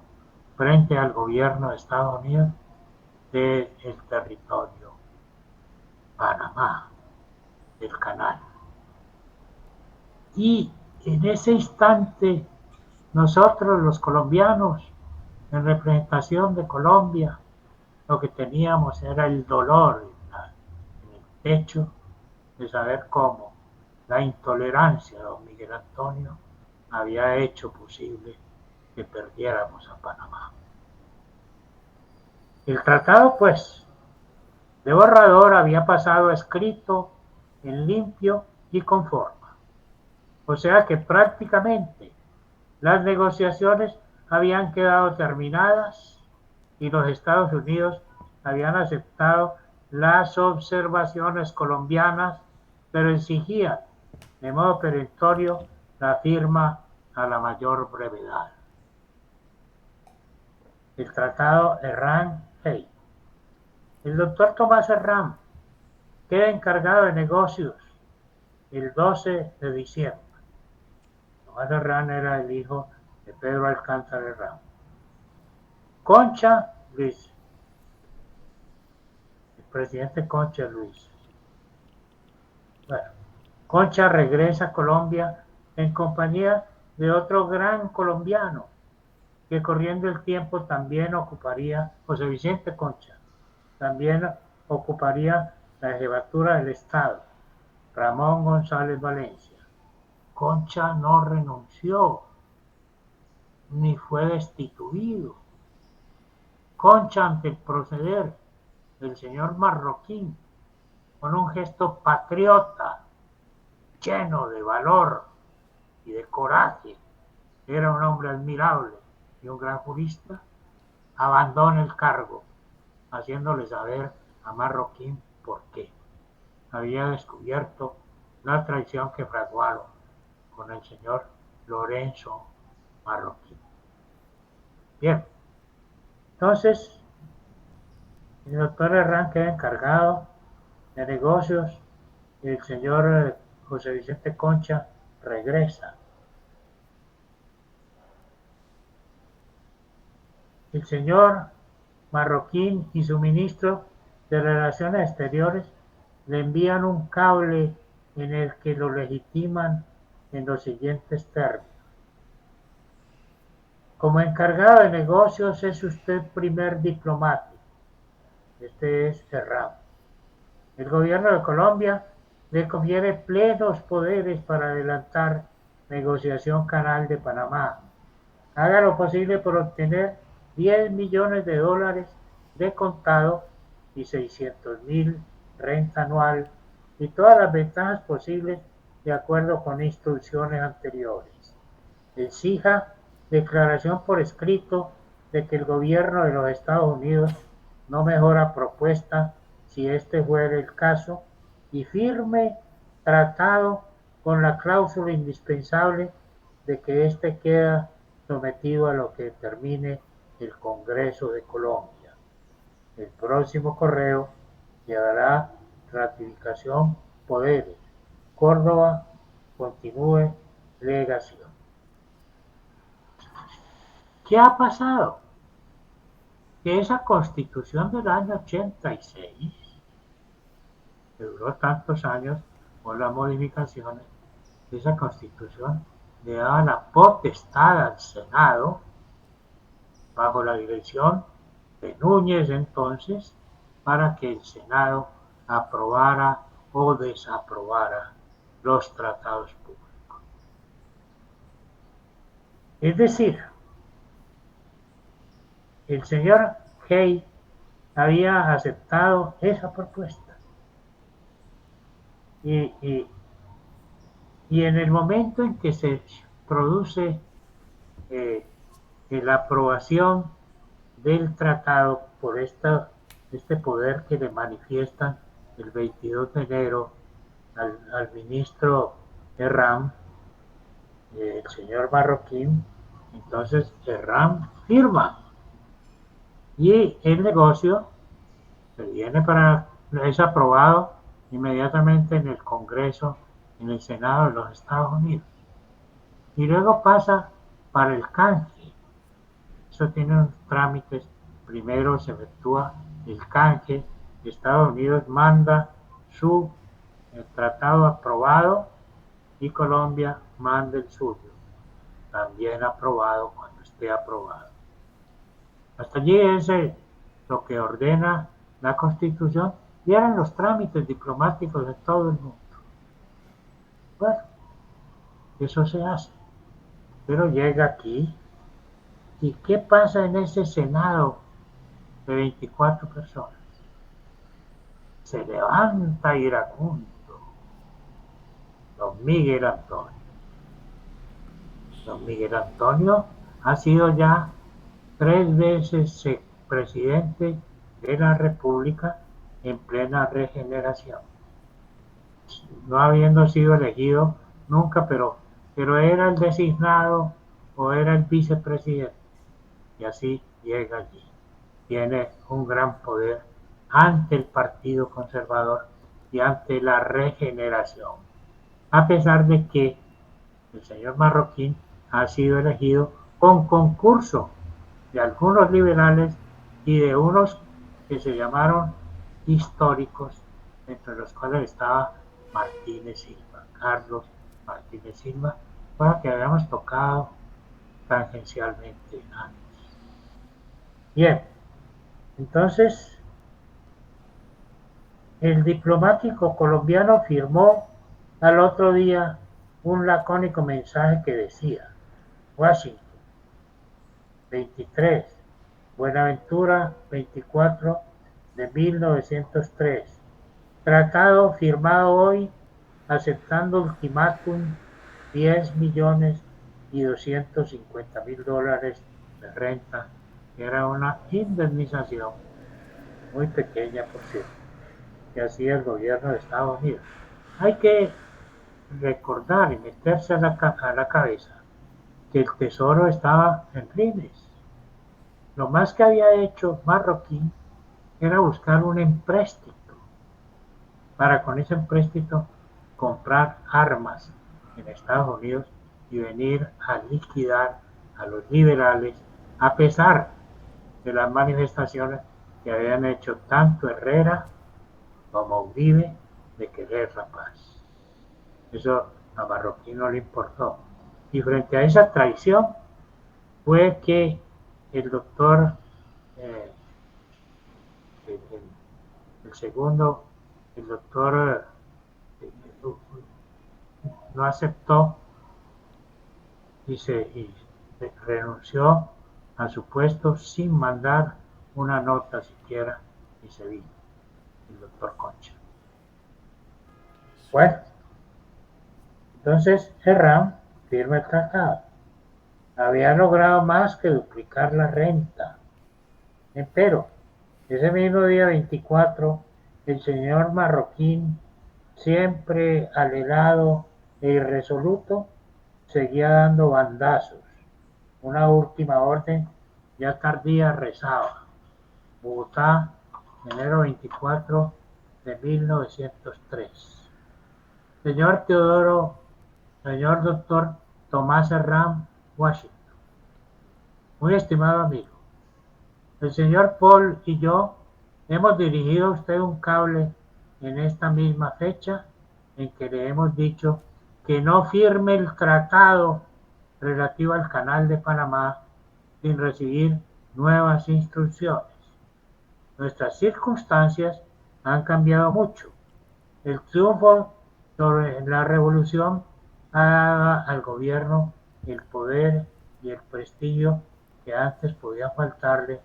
Speaker 2: frente al gobierno de Estados Unidos del territorio Panamá, del canal. Y en ese instante nosotros los colombianos, en representación de Colombia, lo que teníamos era el dolor en el pecho de saber cómo la intolerancia de don Miguel Antonio había hecho posible que perdiéramos a Panamá. El tratado, pues, de borrador había pasado escrito en limpio y con forma. O sea que prácticamente las negociaciones habían quedado terminadas y los Estados Unidos habían aceptado las observaciones colombianas, pero exigían de modo perentorio la firma a la mayor brevedad. El tratado Herrán-Hay. El doctor Tomás Herrán queda encargado de negocios el 12 de diciembre. Tomás Herrán era el hijo de Pedro Alcántara Herrán. Concha Luis, el presidente Concha Luis. Bueno, Concha regresa a Colombia en compañía de otro gran colombiano que corriendo el tiempo también ocuparía, José Vicente Concha, también ocuparía la jefatura del Estado, Ramón González Valencia. Concha no renunció, ni fue destituido. Concha, ante el proceder del señor Marroquín, con un gesto patriota, lleno de valor y de coraje, era un hombre admirable y un gran jurista, abandona el cargo, haciéndole saber a Marroquín por qué. Había descubierto la traición que fraguaron con el señor Lorenzo Marroquín. Bien, entonces el doctor Herrán queda encargado de negocios y el señor José Vicente Concha regresa. El señor Marroquín y su ministro de Relaciones Exteriores le envían un cable en el que lo legitiman en los siguientes términos. Como encargado de negocios es usted primer diplomático. Este es Herrán. El gobierno de Colombia le confiere plenos poderes para adelantar negociación Canal de Panamá. Haga lo posible por obtener 10 millones de dólares de contado y 600.000 renta anual y todas las ventajas posibles de acuerdo con instrucciones anteriores. Exija declaración por escrito de que el gobierno de los Estados Unidos no mejora propuesta si este fuera el caso y firme tratado con la cláusula indispensable de que éste queda sometido a lo que determine el Congreso de Colombia. El próximo correo llevará ratificación poderes. Córdoba continúe legación. ¿Qué ha pasado? Que esa constitución del año 86, que duró tantos años por las modificaciones, esa constitución le daba la potestad al Senado, bajo la dirección de Núñez entonces, para que el Senado aprobara o desaprobara los tratados públicos. Es decir, el señor Hay había aceptado esa propuesta. Y en el momento en que se produce la aprobación del tratado por este poder que le manifiestan el 22 de enero al ministro Herrán, el señor Marroquín, entonces Herrán firma. Y el negocio es aprobado inmediatamente en el Congreso, en el Senado de los Estados Unidos. Y luego pasa para el canje. Eso tiene unos trámites. Primero se efectúa el canje. Estados Unidos manda su tratado aprobado y Colombia manda el suyo, también aprobado cuando esté aprobado. Hasta allí es lo que ordena la Constitución y eran los trámites diplomáticos de todo el mundo. Bueno, eso se hace. Pero llega aquí y ¿qué pasa en ese Senado de 24 personas? Se levanta iracundo don Miguel Antonio. Don Miguel Antonio ha sido ya 3 veces presidente de la República en plena regeneración, no habiendo sido elegido nunca, pero era el designado o era el vicepresidente, y así llega allí. Tiene un gran poder ante el Partido Conservador y ante la regeneración, a pesar de que el señor Marroquín ha sido elegido con concurso de algunos liberales y de unos que se llamaron históricos, entre los cuales estaba Martínez Silva, Carlos Martínez Silva, para que habíamos tocado tangencialmente antes. Bien, entonces el diplomático colombiano firmó al otro día un lacónico mensaje que decía: Washington, 23, Buenaventura, 24 de 1903. Tratado firmado hoy aceptando ultimátum 10 millones y 250 mil dólares de renta, que era una indemnización muy pequeña, por cierto, que hacía el gobierno de Estados Unidos. Hay que recordar y meterse a la cabeza que el tesoro estaba en rines. Lo más que había hecho Marroquín era buscar un empréstito para con ese empréstito comprar armas en Estados Unidos y venir a liquidar a los liberales a pesar de las manifestaciones que habían hecho tanto Herrera como Uribe de querer la paz. Eso a Marroquín no le importó. Y frente a esa traición fue que el doctor, eh, el segundo, el doctor no aceptó y renunció a su puesto sin mandar una nota siquiera y se vino el doctor Concha. Bueno, entonces Herrán firma el tratado. Había logrado más que duplicar la renta. Pero ese mismo día 24, el señor Marroquín, siempre alelado e irresoluto, seguía dando bandazos. Una última orden ya tardía rezaba. Bogotá, enero 24 de 1903. Señor doctor Tomás Herrán, Washington. Muy estimado amigo, el señor Paul y yo hemos dirigido a usted un cable en esta misma fecha en que le hemos dicho que no firme el tratado relativo al Canal de Panamá sin recibir nuevas instrucciones. Nuestras circunstancias han cambiado mucho. El triunfo sobre la revolución ha dado al gobierno el poder y el prestigio que antes podía faltarle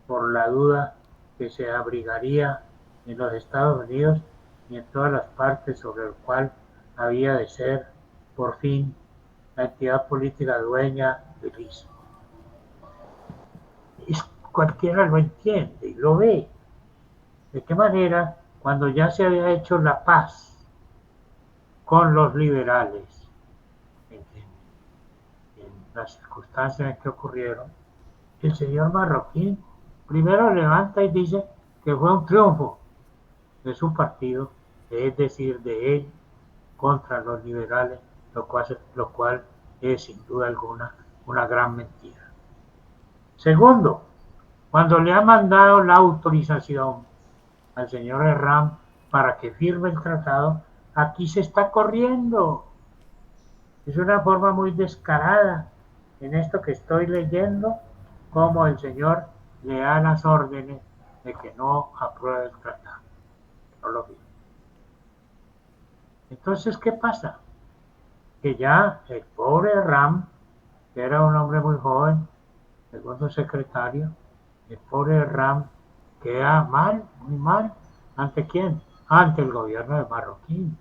Speaker 2: por la duda que se abrigaría en los Estados Unidos y en todas las partes sobre el cual había de ser, por fin, la entidad política dueña del istmo. Cualquiera lo entiende y lo ve. ¿De qué manera, cuando ya se había hecho la paz con los liberales, en las circunstancias en que ocurrieron, el señor Marroquín primero levanta y dice que fue un triunfo de su partido, es decir, de él contra los liberales, lo cual es sin duda alguna una gran mentira. Segundo, cuando le ha mandado la autorización al señor Herrán para que firme el tratado, aquí se está corriendo. Es una forma muy descarada en esto que estoy leyendo, como el señor le da las órdenes de que no apruebe el tratado. No lo firme. Entonces, ¿qué pasa? Que ya el pobre Herrán, que era un hombre muy joven, segundo secretario, el pobre Herrán queda mal, muy mal. ¿Ante quién? Ante el gobierno de Marroquín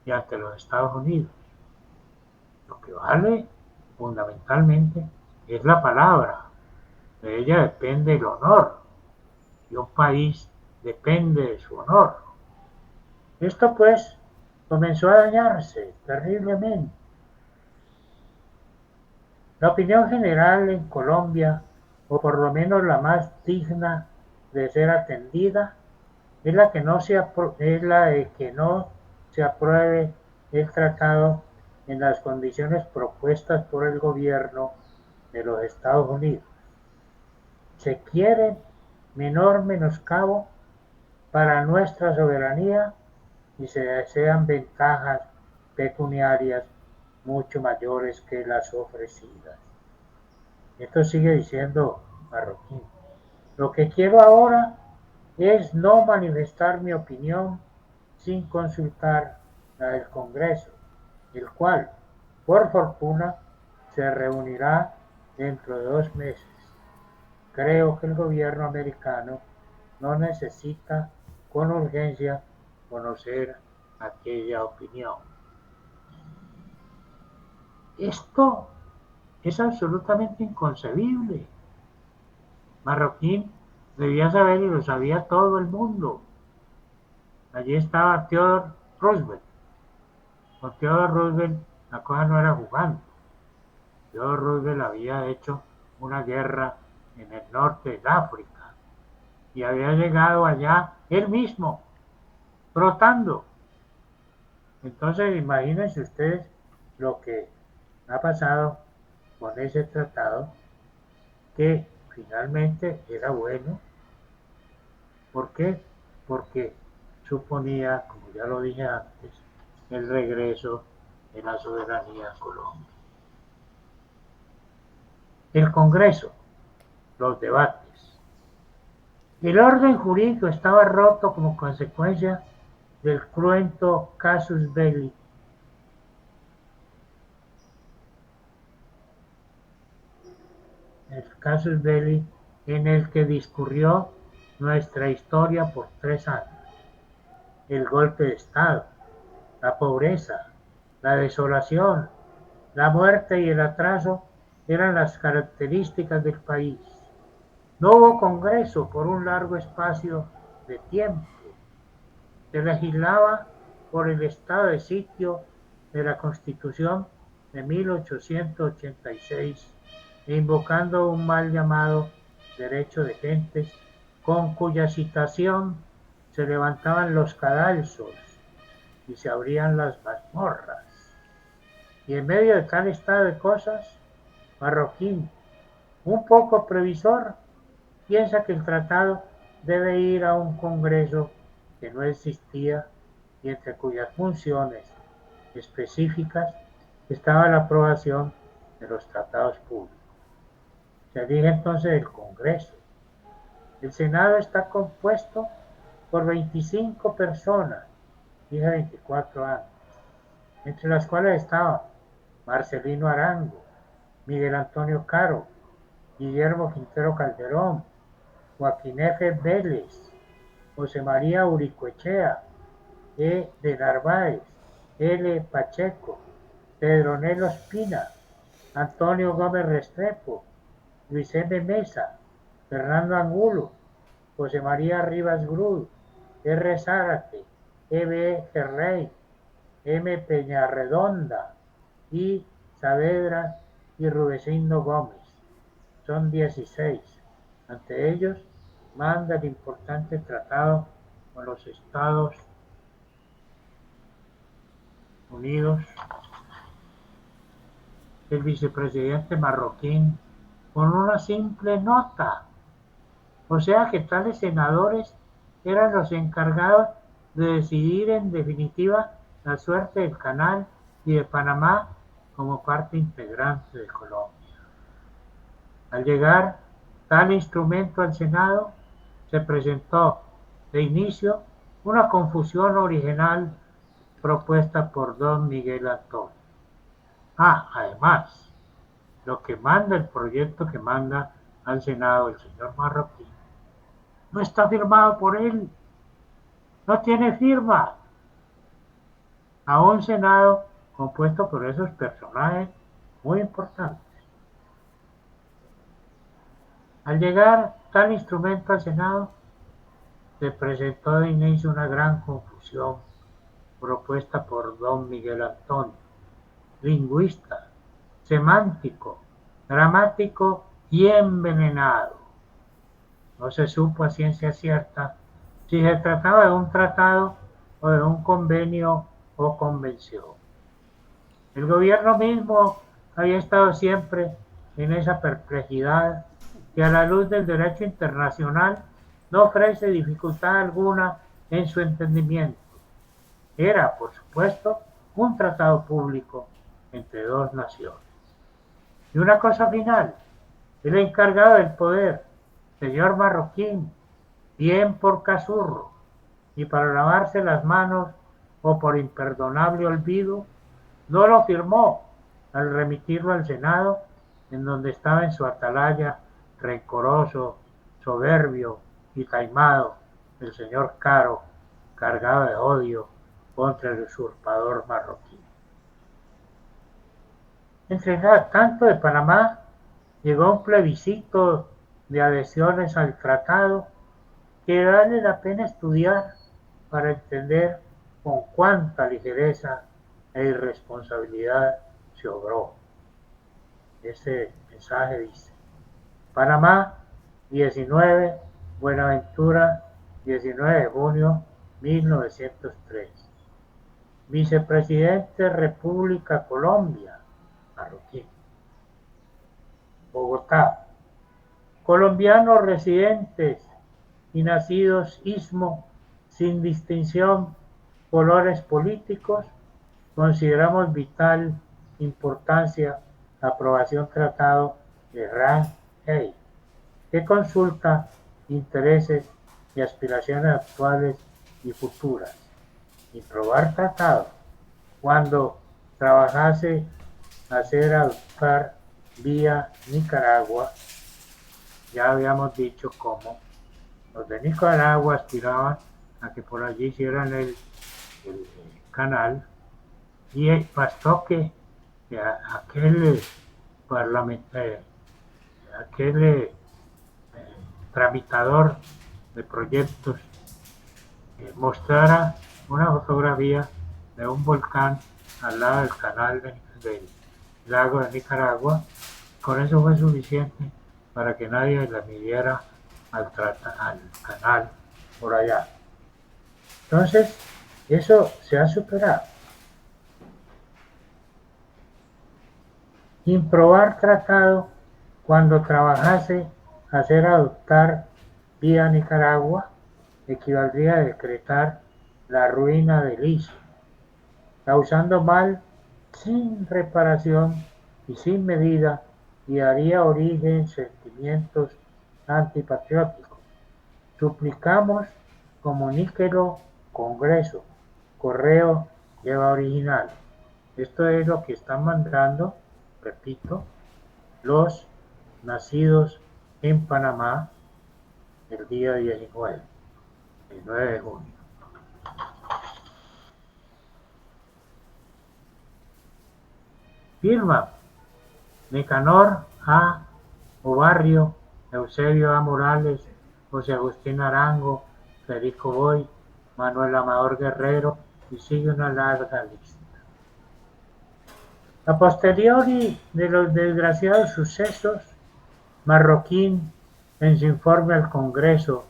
Speaker 2: y ante los Estados Unidos. Lo que vale fundamentalmente es la palabra. De ella depende el honor y un país depende de su honor. Esto pues comenzó a dañarse terriblemente. La opinión general en Colombia, o por lo menos la más digna de ser atendida, es la de que no se apruebe el tratado en las condiciones propuestas por el gobierno de los Estados Unidos. Se quiere menor menoscabo para nuestra soberanía y se desean ventajas pecuniarias mucho mayores que las ofrecidas. Esto sigue diciendo Marroquín. Lo que quiero ahora es no manifestar mi opinión sin consultar la del Congreso, el cual, por fortuna, se reunirá dentro de 2 meses. Creo que el gobierno americano no necesita con urgencia conocer aquella opinión. Esto es absolutamente inconcebible. Marroquín debía saber y lo sabía todo el mundo. Allí estaba Theodore Roosevelt. Con Theodore Roosevelt la cosa no era jugando. Theodore Roosevelt había hecho una guerra en el norte de África y había llegado allá él mismo, trotando. Entonces imagínense ustedes lo que ha pasado con ese tratado, que finalmente era bueno. ¿Por qué? Porque suponía, como ya lo dije antes, el regreso de la soberanía a Colombia. El Congreso, los debates. El orden jurídico estaba roto como consecuencia del cruento casus belli. El casus belli en el que discurrió nuestra historia por 3 años. El golpe de Estado, la pobreza, la desolación, la muerte y el atraso eran las características del país. No hubo congreso por un largo espacio de tiempo. Se legislaba por el estado de sitio de la Constitución de 1886 e invocando un mal llamado derecho de gentes, con cuya citación se levantaban los cadalsos y se abrían las mazmorras. Y en medio de tal estado de cosas, Marroquín, un poco previsor, piensa que el tratado debe ir a un congreso que no existía y entre cuyas funciones específicas estaba la aprobación de los tratados públicos. Se elige entonces el Congreso. El Senado está compuesto por 25 personas, dije 24 años, entre las cuales estaban Marcelino Arango, Miguel Antonio Caro, Guillermo Quintero Calderón, Joaquín F. Vélez, José María Uricoechea, E. de Narváez, L. Pacheco, Pedronelo Espina, Antonio Gómez Restrepo, Luis M. Mesa, Fernando Angulo, José María Rivas Grud, R. Zárate, E. B. Ferrey, M. Peñarredonda, I. Saavedra y Rudecindo Gómez. Son 16. Ante ellos manda el importante tratado con los Estados Unidos el vicepresidente Marroquín con una simple nota. O sea que tales senadores eran los encargados de decidir en definitiva la suerte del Canal y de Panamá como parte integrante de Colombia. Al llegar tal instrumento al Senado, se presentó de inicio una confusión original propuesta por don Miguel Antonio. Además, lo que manda el proyecto que manda al Senado el señor Marroquín no está firmado por él, no tiene firma. A un Senado compuesto por esos personajes muy importantes. Al llegar tal instrumento al Senado, se presentó de inicio una gran confusión propuesta por don Miguel Antonio, lingüista, semántico, gramático y envenenado. No se supo a ciencia cierta si se trataba de un tratado o de un convenio o convención. El gobierno mismo había estado siempre en esa perplejidad que a la luz del derecho internacional no ofrece dificultad alguna en su entendimiento. Era, por supuesto, un tratado público entre dos naciones. Y una cosa final, el encargado del poder, señor Marroquín, bien por casurro y para lavarse las manos o por imperdonable olvido, no lo firmó al remitirlo al Senado, en donde estaba en su atalaya rencoroso, soberbio y taimado el señor Caro, cargado de odio contra el usurpador marroquí. Entre tanto de Panamá llegó un plebiscito de adhesiones al tratado que vale la pena estudiar para entender con cuánta ligereza e irresponsabilidad se obró. Ese mensaje dice: Panamá, 19, Buenaventura, 19 de junio 1903. Vicepresidente República Colombia, marroquí. Bogotá. Colombianos residentes y nacidos istmo sin distinción colores políticos, consideramos vital importancia la aprobación tratado de Ran-Hey, que consulta intereses y aspiraciones actuales y futuras. Y probar tratado cuando trabajase hacer adoptar vía Nicaragua, ya habíamos dicho cómo los de Nicaragua aspiraban a que por allí hicieran el canal, y bastó que aquel parlamentario, aquel tramitador de proyectos mostrara una fotografía de un volcán al lado del canal del lago de Nicaragua. Con eso fue suficiente para que nadie le midiera al canal por allá. Entonces, eso se ha superado. Improbar tratado cuando trabajase hacer adoptar vía Nicaragua equivaldría a decretar la ruina del istmo, causando mal sin reparación y sin medida, y daría origen a sentimientos antipatrióticos. Suplicamos, comuníquelo, Congreso, correo lleva original. Esto es lo que están mandando, repito, los nacidos en Panamá el día 19, el 9 de junio. Firma Nicanor A. Obarrio, Eusebio A. Morales, José Agustín Arango, Federico Boy, Manuel Amador Guerrero, y sigue una larga lista. A posteriori de los desgraciados sucesos, Marroquín, en su informe al Congreso,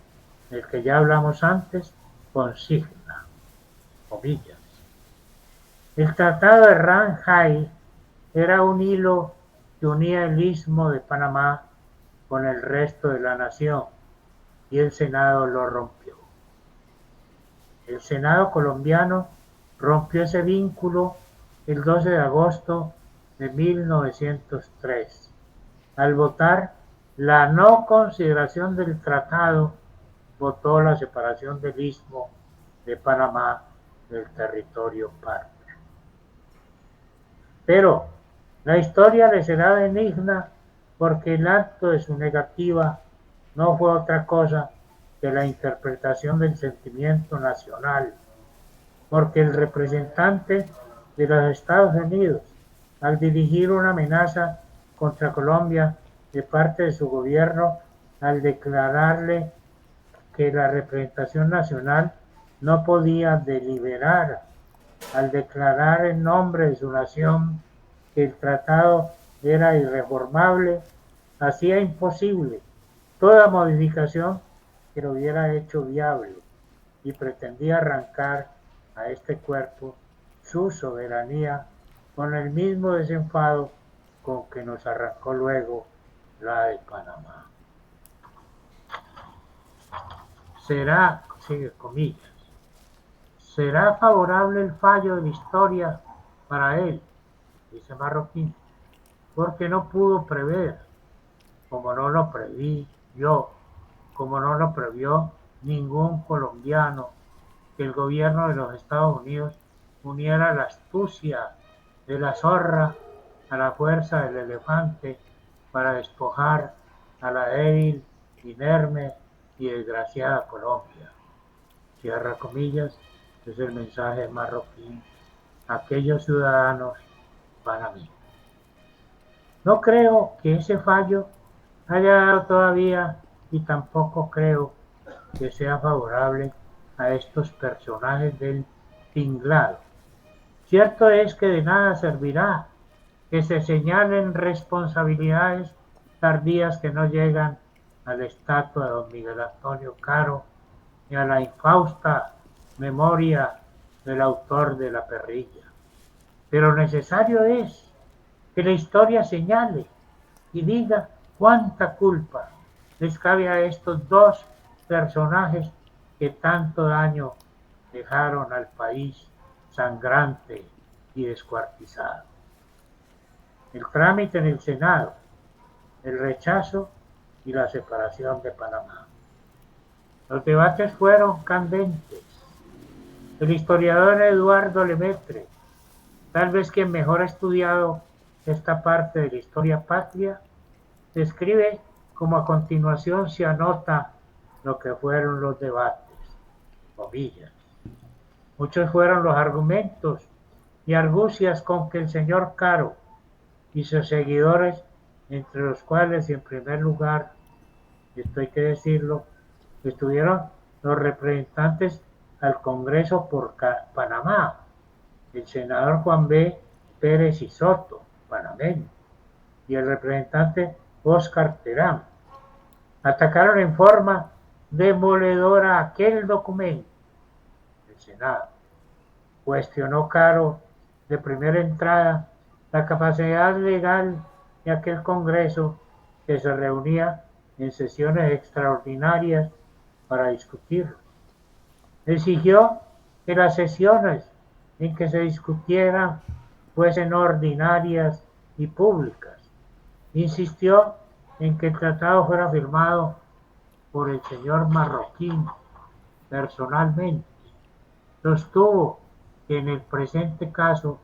Speaker 2: del que ya hablamos antes, consigna, comillas, el Tratado de Ran-Hey era un hilo que unía el istmo de Panamá con el resto de la nación, y el Senado lo rompió. El Senado colombiano rompió ese vínculo el 12 de agosto de 1903, al votar la no consideración del tratado. Votó la separación del istmo de Panamá del territorio parte. Pero la historia le será benigna, porque el acto de su negativa no fue otra cosa que la interpretación del sentimiento nacional, porque el representante de los Estados Unidos, al dirigir una amenaza contra Colombia de parte de su gobierno, al declararle que la representación nacional no podía deliberar, al declarar en nombre de su nación que el tratado era irreformable, hacía imposible toda modificación que lo hubiera hecho viable, y pretendía arrancar a este cuerpo su soberanía con el mismo desenfado con que nos arrancó luego la de Panamá. Será, sigue comillas, será favorable el fallo de la historia para él, dice Marroquín, porque no pudo prever, como no lo preví yo, como no lo previó ningún colombiano, que el gobierno de los Estados Unidos uniera la astucia de la zorra a la fuerza del elefante para despojar a la débil, inerme y desgraciada Colombia. Cierra comillas, es el mensaje de Marroquín a aquellos ciudadanos panameños. No creo que ese fallo haya dado todavía, y tampoco creo que sea favorable a estos personajes del tinglado. Cierto es que de nada servirá que se señalen responsabilidades tardías que no llegan a la estatua de don Miguel Antonio Caro, ni a la infausta memoria del autor de la perrilla. Pero necesario es que la historia señale y diga cuánta culpa les cabe a estos dos personajes que tanto daño dejaron al país sangrante y descuartizado. El trámite en el Senado, el rechazo y la separación de Panamá. Los debates fueron candentes. El historiador Eduardo Lemaitre, tal vez quien mejor ha estudiado esta parte de la historia patria, describe como a continuación se anota lo que fueron los debates, comillas. Muchos fueron los argumentos y argucias con que el señor Caro y sus seguidores, entre los cuales en primer lugar, esto hay que decirlo, estuvieron los representantes al Congreso por Panamá, el senador Juan B. Pérez y Soto, panameño, y el representante Óscar Terán. Atacaron en forma demoledora aquel documento del Senado. Cuestionó Caro de primera entrada la capacidad legal de aquel Congreso que se reunía en sesiones extraordinarias para discutirlo. Exigió que las sesiones en que se discutieran fuesen ordinarias y públicas. Insistió en que el tratado fuera firmado por el señor Marroquín personalmente. Sostuvo que en el presente caso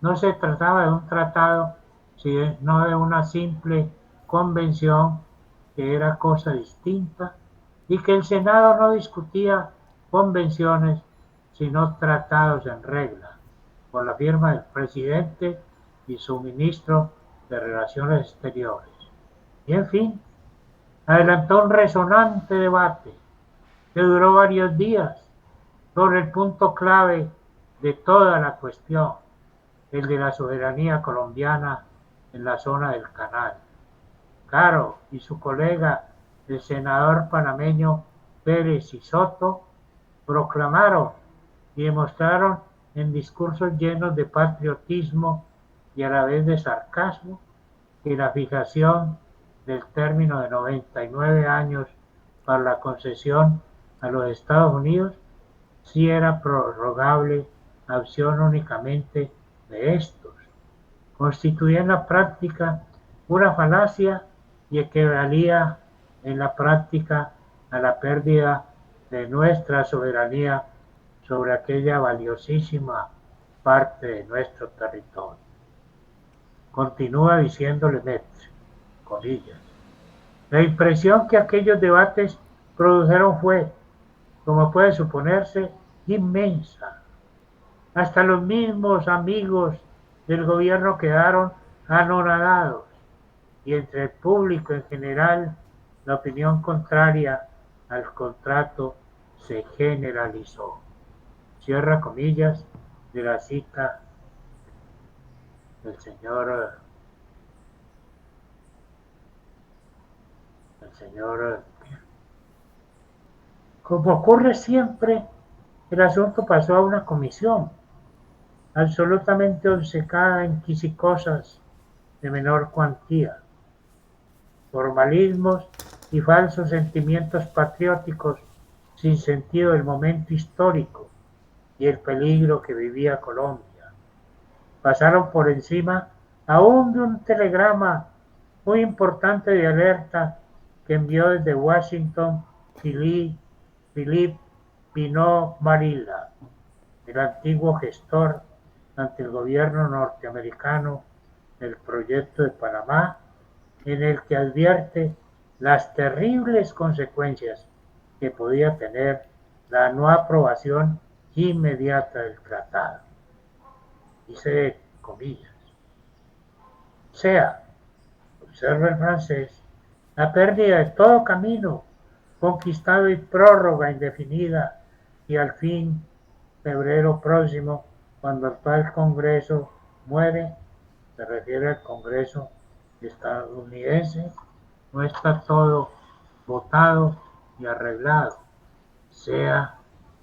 Speaker 2: no se trataba de un tratado, sino de una simple convención que era cosa distinta y que el Senado no discutía convenciones sino tratados en regla, con la firma del presidente y su ministro de Relaciones Exteriores. Y en fin, adelantó un resonante debate que duró varios días sobre el punto clave de toda la cuestión, el de la soberanía colombiana en la zona del Canal. Caro y su colega, el senador panameño Pérez y Soto, proclamaron y demostraron en discursos llenos de patriotismo y a la vez de sarcasmo que la fijación del término de 99 años para la concesión a los Estados Unidos sí era prorrogable a opción únicamente de estos. Constituía en la práctica una falacia y equivalía en la práctica a la pérdida de nuestra soberanía sobre aquella valiosísima parte de nuestro territorio. Continúa diciéndole Metz, comillas. La impresión que aquellos debates produjeron fue, como puede suponerse, inmensa. Hasta los mismos amigos del gobierno quedaron anonadados y entre el público en general la opinión contraria al contrato se generalizó. Cierra comillas de la cita del señor como ocurre siempre, el asunto pasó a una comisión absolutamente obcecada en quisicosas de menor cuantía, formalismos y falsos sentimientos patrióticos sin sentido del momento histórico y el peligro que vivía Colombia. Pasaron por encima aún de un telegrama muy importante de alerta que envió desde Washington Philippe Pinot Varilla, el antiguo gestor ante el gobierno norteamericano del proyecto de Panamá, en el que advierte las terribles consecuencias que podía tener la no aprobación inmediata del tratado. Dice comillas. Sea, observa el francés, la pérdida de todo camino conquistado y prórroga indefinida y al fin, febrero próximo, cuando el tal Congreso muere, se refiere al Congreso estadounidense, no está todo votado y arreglado, sea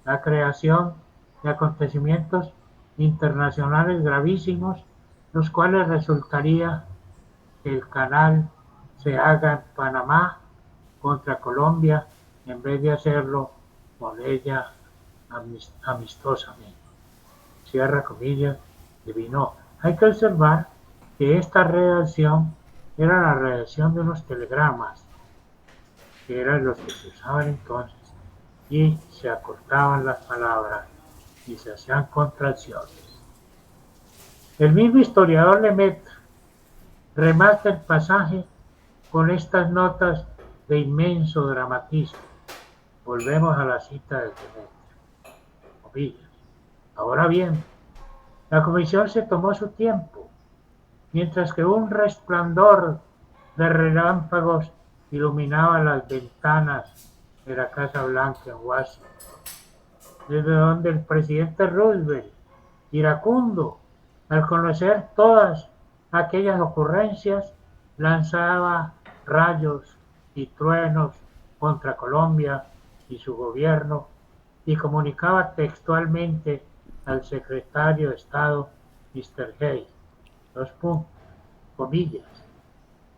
Speaker 2: la creación de acontecimientos internacionales gravísimos, los cuales resultaría que el canal se haga en Panamá contra Colombia en vez de hacerlo con ella amistosamente. Cierra comillas, divino. Hay que observar que esta redacción era la redacción de unos telegramas, que eran los que se usaban entonces, y se acortaban las palabras y se hacían contracciones. El mismo historiador Lemaitre remata el pasaje con estas notas de inmenso dramatismo. Volvemos a la cita de Lemaitre. Ahora bien, la comisión se tomó su tiempo, mientras que un resplandor de relámpagos iluminaba las ventanas de la Casa Blanca en Washington, desde donde el presidente Roosevelt, iracundo, al conocer todas aquellas ocurrencias, lanzaba rayos y truenos contra Colombia y su gobierno y comunicaba textualmente al secretario de Estado, Mr. Hayes, comillas,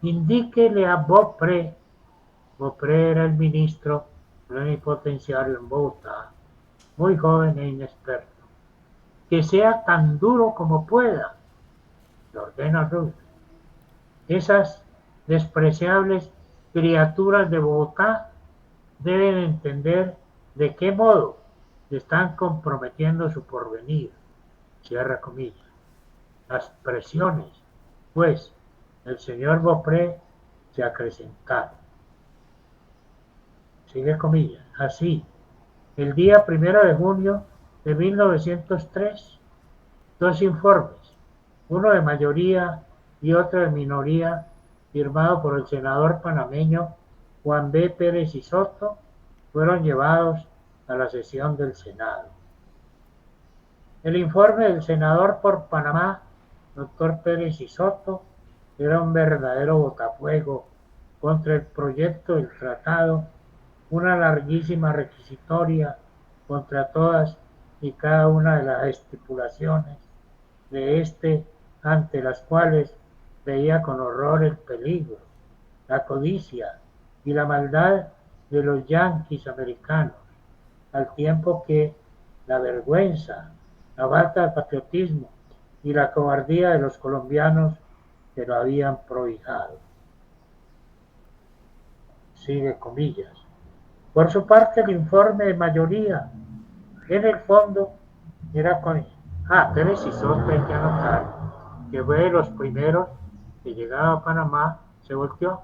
Speaker 2: indíquele a Beaupre era el ministro plenipotenciario en Bogotá, muy joven e inexperto, que sea tan duro como pueda, le ordena Roosevelt. Esas despreciables criaturas de Bogotá deben entender de qué modo están comprometiendo su porvenir. Cierra comillas. Las presiones, pues, del señor Beaupre se acrecentaron. Sigue comillas. Así, el día 1 de junio de 1903, dos informes, uno de mayoría y otro de minoría, firmado por el senador panameño Juan B. Pérez y Soto, fueron llevados a la sesión del Senado. El informe del senador por Panamá, doctor Pérez y Soto, era un verdadero botafuego contra el proyecto del tratado, una larguísima requisitoria contra todas y cada una de las estipulaciones de este, ante las cuales veía con horror el peligro, la codicia y la maldad de los yanquis americanos, al tiempo que la vergüenza, la falta de patriotismo y la cobardía de los colombianos que lo habían prohijado. Sigue comillas. Por su parte, el informe de mayoría, en el fondo, era con... Pérez y Soto, hay que anotar, que fue de los primeros que llegaba a Panamá, se volteó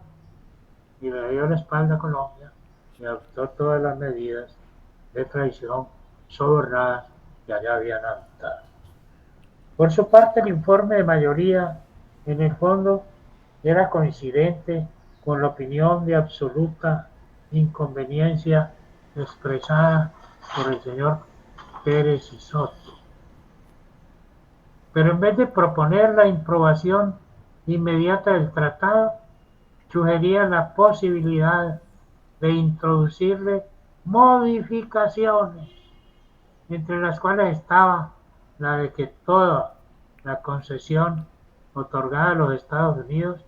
Speaker 2: y le dio la espalda a Colombia y adoptó todas las medidas de traición sobornadas que allá habían adoptado. Por su parte, el informe de mayoría, en el fondo, era coincidente con la opinión de absoluta inconveniencia expresada por el señor Pérez y Soto. Pero en vez de proponer la aprobación inmediata del tratado, sugería la posibilidad de introducirle modificaciones, entre las cuales estaba la de que toda la concesión otorgada a los Estados Unidos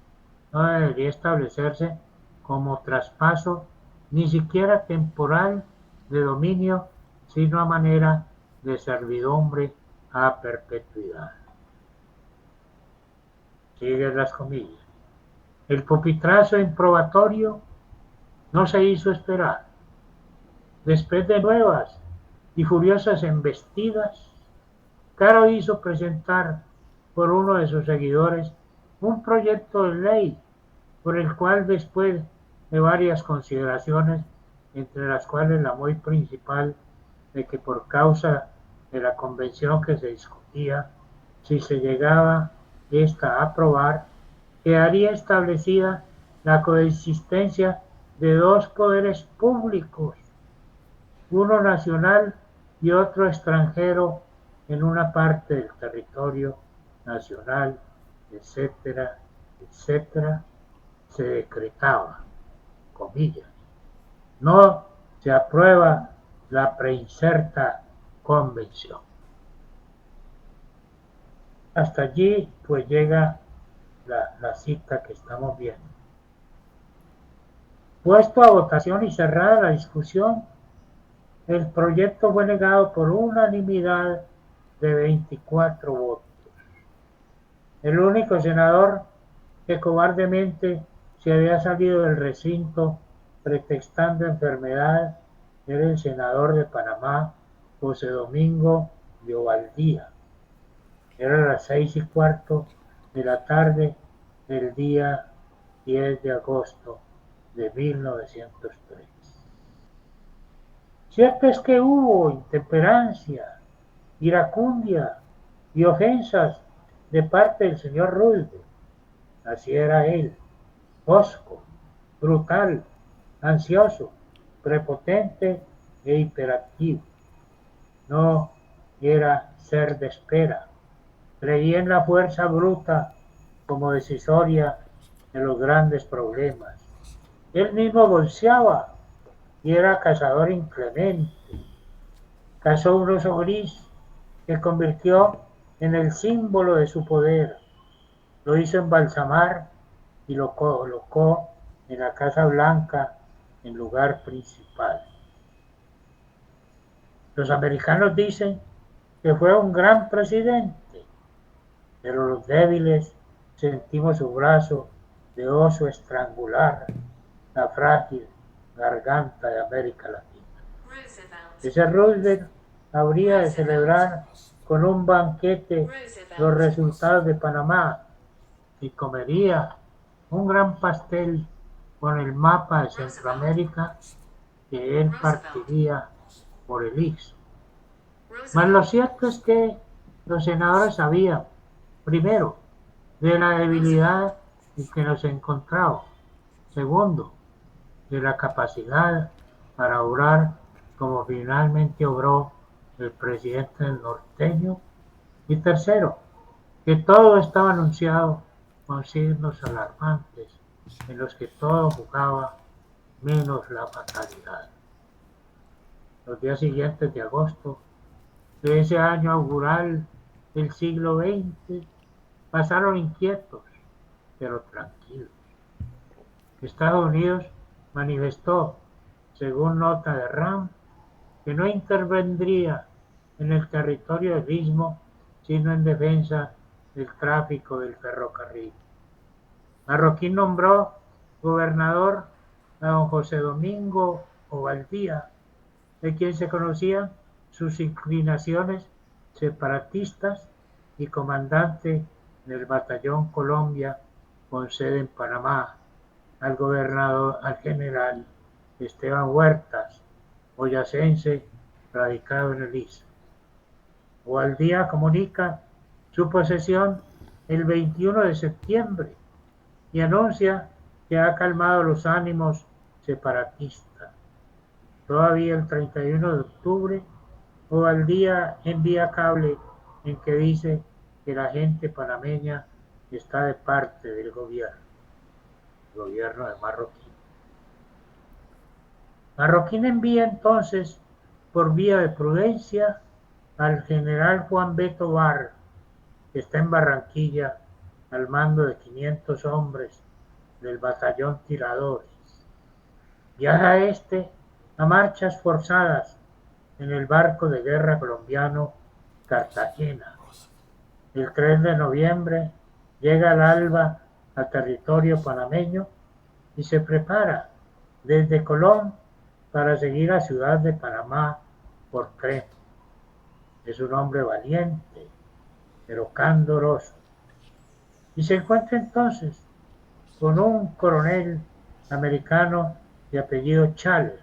Speaker 2: no debería establecerse como traspaso ni siquiera temporal de dominio, sino a manera de servidumbre a perpetuidad. Siguen las comillas. El pupitrazo improbatorio no se hizo esperar. Después de nuevas y furiosas embestidas, Caro hizo presentar por uno de sus seguidores un proyecto de ley por el cual, después de varias consideraciones, entre las cuales la muy principal de que por causa de la convención que se discutía, si se llegaba esta a aprobar, quedaría establecida la coexistencia de dos poderes públicos, uno nacional y otro extranjero en una parte del territorio nacional, etcétera, etcétera, se decretaba, comillas, no se aprueba la preinserta convención. Hasta allí pues llega la cita que estamos viendo. Puesto a votación y cerrada la discusión, el proyecto fue negado por unanimidad de 24 votos. El único senador que cobardemente se había salido del recinto pretextando enfermedad era el senador de Panamá, José Domingo de Ovaldía. Eran las 6:15 de la tarde del día 10 de agosto de 1903. Cierto es que hubo intemperancia, iracundia y ofensas de parte del señor Roosevelt. Así era él, hosco, brutal, ansioso, prepotente e hiperactivo. No era ser de espera. Creía en la fuerza bruta como decisoria de los grandes problemas. Él mismo bolseaba y era cazador inclemente. Cazó un oso gris que convirtió en el símbolo de su poder. Lo hizo embalsamar y lo colocó en la Casa Blanca en lugar principal. Los americanos dicen que fue un gran presidente, pero los débiles sentimos su brazo de oso estrangular la frágil garganta de América Latina. Ese Roosevelt habría de celebrar con un banquete los resultados de Panamá y comería un gran pastel con el mapa de Centroamérica que él partiría por el Istmo. Mas lo cierto es que los senadores sabían, primero, de la debilidad en que nos encontramos, segundo, de la capacidad para obrar como finalmente obró el presidente norteño, y tercero, que todo estaba anunciado con signos alarmantes en los que todo jugaba menos la fatalidad. Los días siguientes de agosto de ese año augural del siglo XX pasaron inquietos, pero tranquilos. Estados Unidos manifestó, según nota de RAM, que no intervendría en el territorio del Istmo sino en defensa del tráfico del ferrocarril. Marroquín nombró gobernador a don José Domingo Ovaldía, de quien se conocían sus inclinaciones separatistas, y comandante del Batallón Colombia con sede en Panamá, al general Esteban Huertas, boyacense radicado en el Istmo. Ovaldía comunica su posesión el 21 de septiembre y anuncia que ha calmado los ánimos separatistas. Todavía el 31 de octubre, Ovaldía envía cable en que dice que la gente panameña está de parte del gobierno de Marroquín. Marroquín envía entonces, por vía de prudencia, al general Juan Beto Barr, que está en Barranquilla, al mando de 500 hombres del batallón Tiradores. Viaja a marchas forzadas en el barco de guerra colombiano Cartagena. El 3 de noviembre llega al alba a territorio panameño y se prepara desde Colón para seguir a Ciudad de Panamá por tren. Es un hombre valiente, pero candoroso. Y se encuentra entonces con un coronel americano de apellido Challer,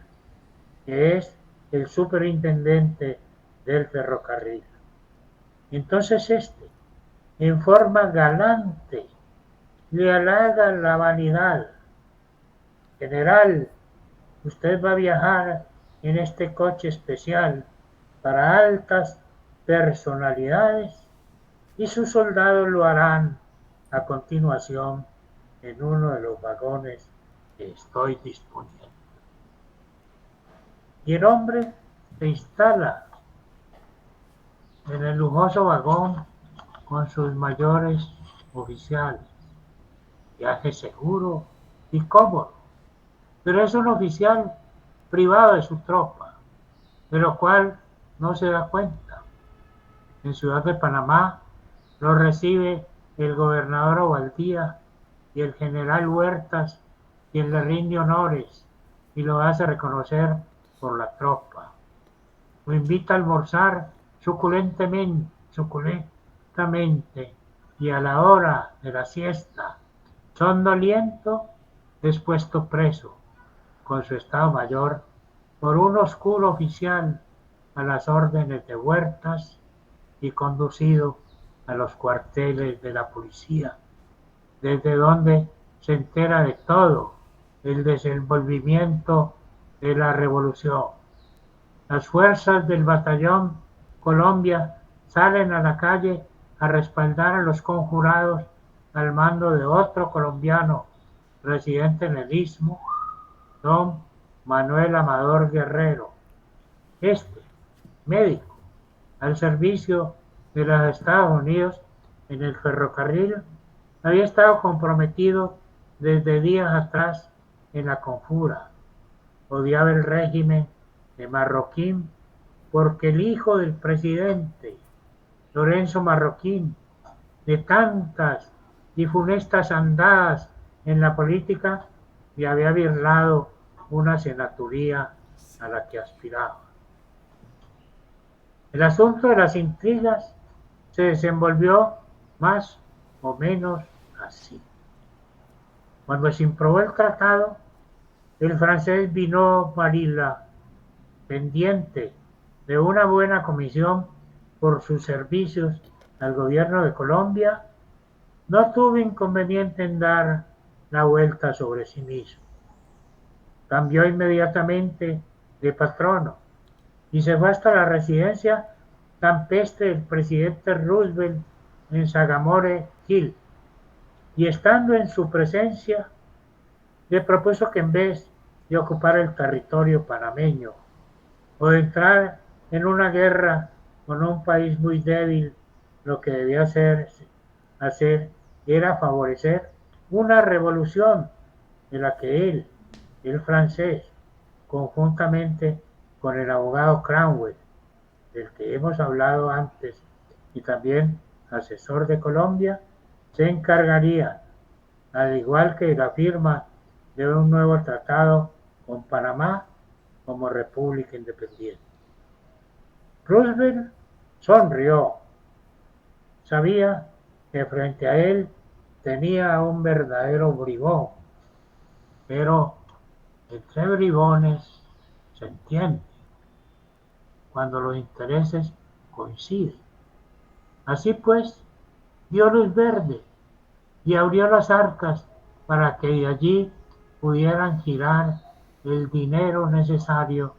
Speaker 2: que es el superintendente del ferrocarril. Entonces en forma galante, le halaga la vanidad. General, usted va a viajar en este coche especial para altas personalidades y sus soldados lo harán a continuación en uno de los vagones que estoy disponiendo. Y el hombre se instala en el lujoso vagón con sus mayores oficiales. Viaje seguro y cómodo, pero es un oficial privado de su tropa, de lo cual no se da cuenta. En Ciudad de Panamá lo recibe el gobernador Ovaldía y el general Huertas, quien le rinde honores y lo hace reconocer por la tropa. Lo invita a almorzar suculentamente y a la hora de la siesta, sondoliento, es puesto preso con su estado mayor por un oscuro oficial a las órdenes de Huertas y conducido a los cuarteles de la policía, desde donde se entera de todo el desenvolvimiento de la revolución. Las fuerzas del batallón Colombia salen a la calle a respaldar a los conjurados al mando de otro colombiano residente en el Istmo, don Manuel Amador Guerrero. Este, médico, al servicio de los Estados Unidos en el ferrocarril, había estado comprometido desde días atrás en la conjura. Odiaba el régimen de Marroquín porque el hijo del presidente, Lorenzo Marroquín, de tantas y funestas andadas en la política, le había birlado una senaturía a la que aspiraba. El asunto de las intrigas se desenvolvió más o menos así. Cuando se aprobó el tratado, el francés Binot Marilla, pendiente de una buena comisión por sus servicios al gobierno de Colombia, no tuvo inconveniente en dar la vuelta sobre sí mismo. Cambió inmediatamente de patrono y se fue hasta la residencia campestre del presidente Roosevelt en Sagamore Hill, y estando en su presencia, le propuso que en vez de ocupar el territorio panameño o de entrar en una guerra con un país muy débil, lo que debía hacer era favorecer una revolución de la que él, el francés, conjuntamente con el abogado Cromwell, del que hemos hablado antes, y también asesor de Colombia, se encargaría, al igual que la firma de un nuevo tratado con Panamá como república independiente. Roosevelt sonrió. Sabía que frente a él tenía a un verdadero bribón, pero entre bribones se entiende cuando los intereses coinciden. Así pues, dio luz verde y abrió las arcas para que de allí pudieran girar el dinero necesario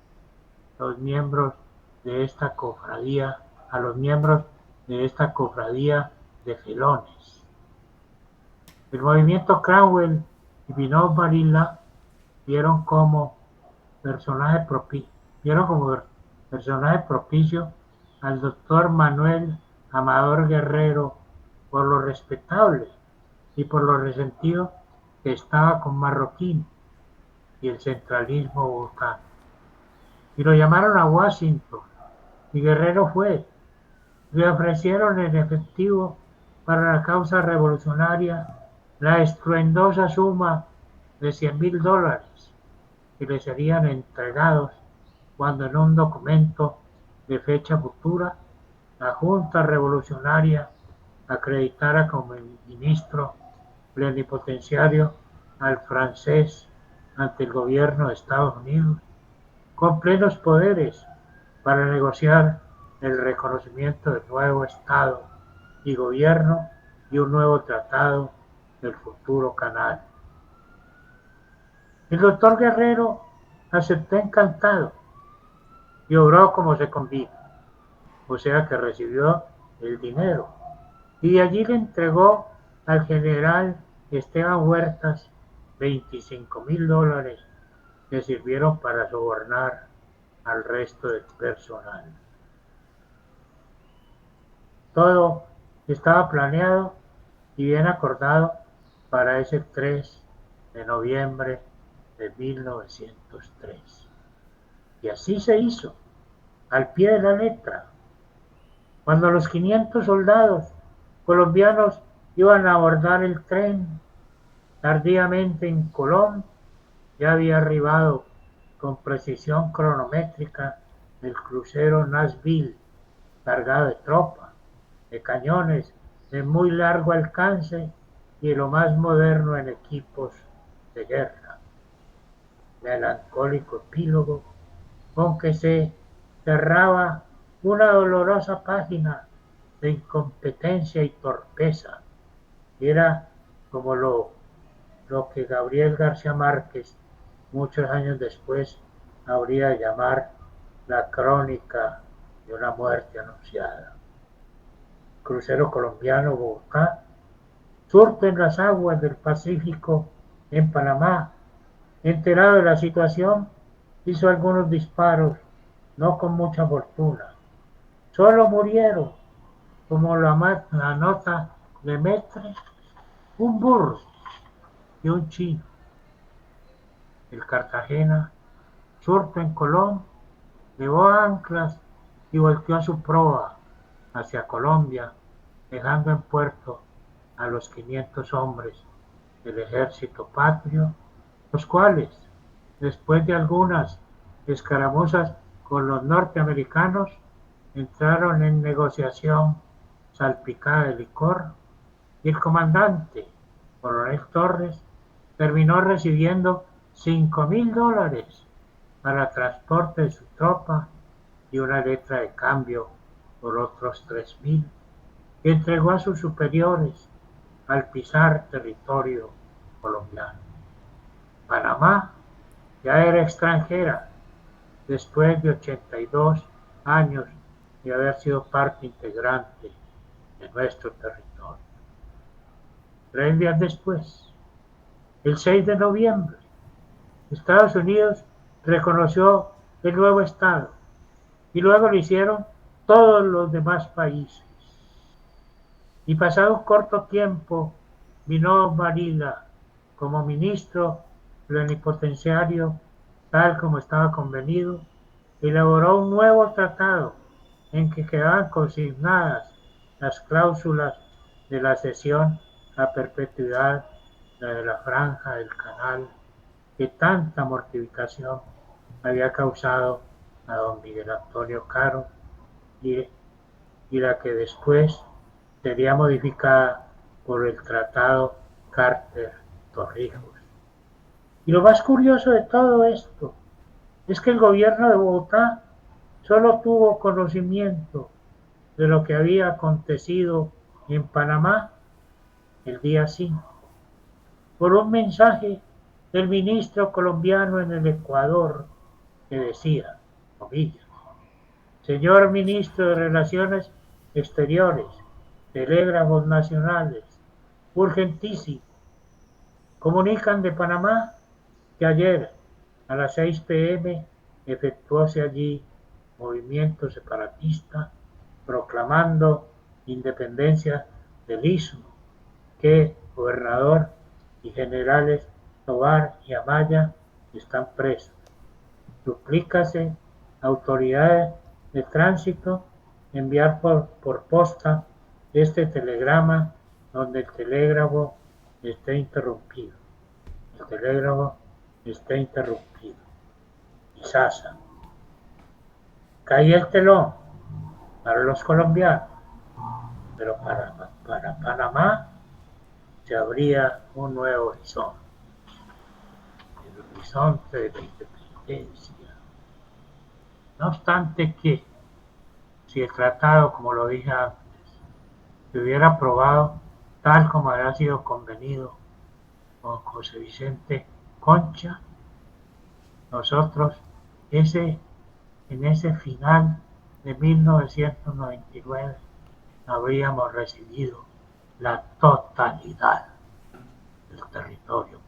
Speaker 2: los miembros de esta cofradía, a los miembros de esta cofradía de felones. El movimiento Cromwell y Binot Marilla vieron como personaje propicio al doctor Manuel Amador Guerrero por lo respetable y por lo resentido que estaba con Marroquín y el centralismo volcán. Y lo llamaron a Washington, y Guerrero fue. Le ofrecieron en efectivo para la causa revolucionaria la estruendosa suma de $100,000 que le serían entregados cuando en un documento de fecha futura la Junta Revolucionaria acreditara como ministro plenipotenciario al francés ante el gobierno de Estados Unidos, con plenos poderes para negociar el reconocimiento del nuevo Estado y gobierno y un nuevo tratado del futuro canal. El doctor Guerrero aceptó encantado y obró como se convino, o sea que recibió el dinero y de allí le entregó al general Esteban Huertas $25,000 que sirvieron para sobornar al resto del personal. Todo estaba planeado y bien acordado para ese 3 de noviembre de 1903. Y así se hizo, al pie de la letra. Cuando los 500 soldados colombianos iban a abordar el tren tardíamente en Colón, ya había arribado con precisión cronométrica el crucero Nashville, cargado de tropa, de cañones de muy largo alcance y de lo más moderno en equipos de guerra. Melancólico epílogo con que se cerraba una dolorosa página de incompetencia y torpeza. Era como lo que Gabriel García Márquez, muchos años después, habría de llamar la crónica de una muerte anunciada. Crucero colombiano Bogotá surte en las aguas del Pacífico en Panamá. Enterado de la situación, hizo algunos disparos, no con mucha fortuna. Solo murieron, como la nota de Metre, un burro y un chino. El Cartagena surto en Colón, llevó anclas y volteó su proa hacia Colombia, dejando en puerto a los 500 hombres del ejército patrio, los cuales, después de algunas escaramuzas con los norteamericanos, entraron en negociación salpicada de licor, y el comandante, coronel Torres, terminó recibiendo $5,000 para transporte de su tropa y una letra de cambio por otros 3,000 que entregó a sus superiores al pisar territorio colombiano. Panamá ya era extranjera después de 82 años de haber sido parte integrante de nuestro territorio. 3 días después, el 6 de noviembre, Estados Unidos reconoció el nuevo Estado y luego lo hicieron todos los demás países. Y pasado un corto tiempo, vino Varela como ministro plenipotenciario, tal como estaba convenido, elaboró un nuevo tratado en que quedaban consignadas las cláusulas de la cesión a perpetuidad de la franja del canal que tanta mortificación había causado a don Miguel Antonio Caro y la que después sería modificada por el Tratado Carter-Torrijos. Y lo más curioso de todo esto es que el gobierno de Bogotá solo tuvo conocimiento de lo que había acontecido en Panamá el día 5, por un mensaje del ministro colombiano en el Ecuador que decía, comillas, señor ministro de Relaciones Exteriores, telégrafos nacionales, urgentísimo, comunican de Panamá que ayer a las 6 p.m. efectuóse allí movimiento separatista proclamando independencia del istmo, que gobernador y generales Tovar y Amaya están presos. Suplícase a autoridades de tránsito enviar por posta este telegrama donde el telégrafo esté interrumpido. El telégrafo está interrumpido. Y Sasa. Cae el telón para los colombianos, pero para Panamá se abría un nuevo horizonte, el horizonte de la independencia. No obstante que, si el tratado, como lo dije antes, se hubiera aprobado tal como había sido convenido con José Vicente Concha, nosotros en ese final de 1999 habríamos recibido la totalidad del territorio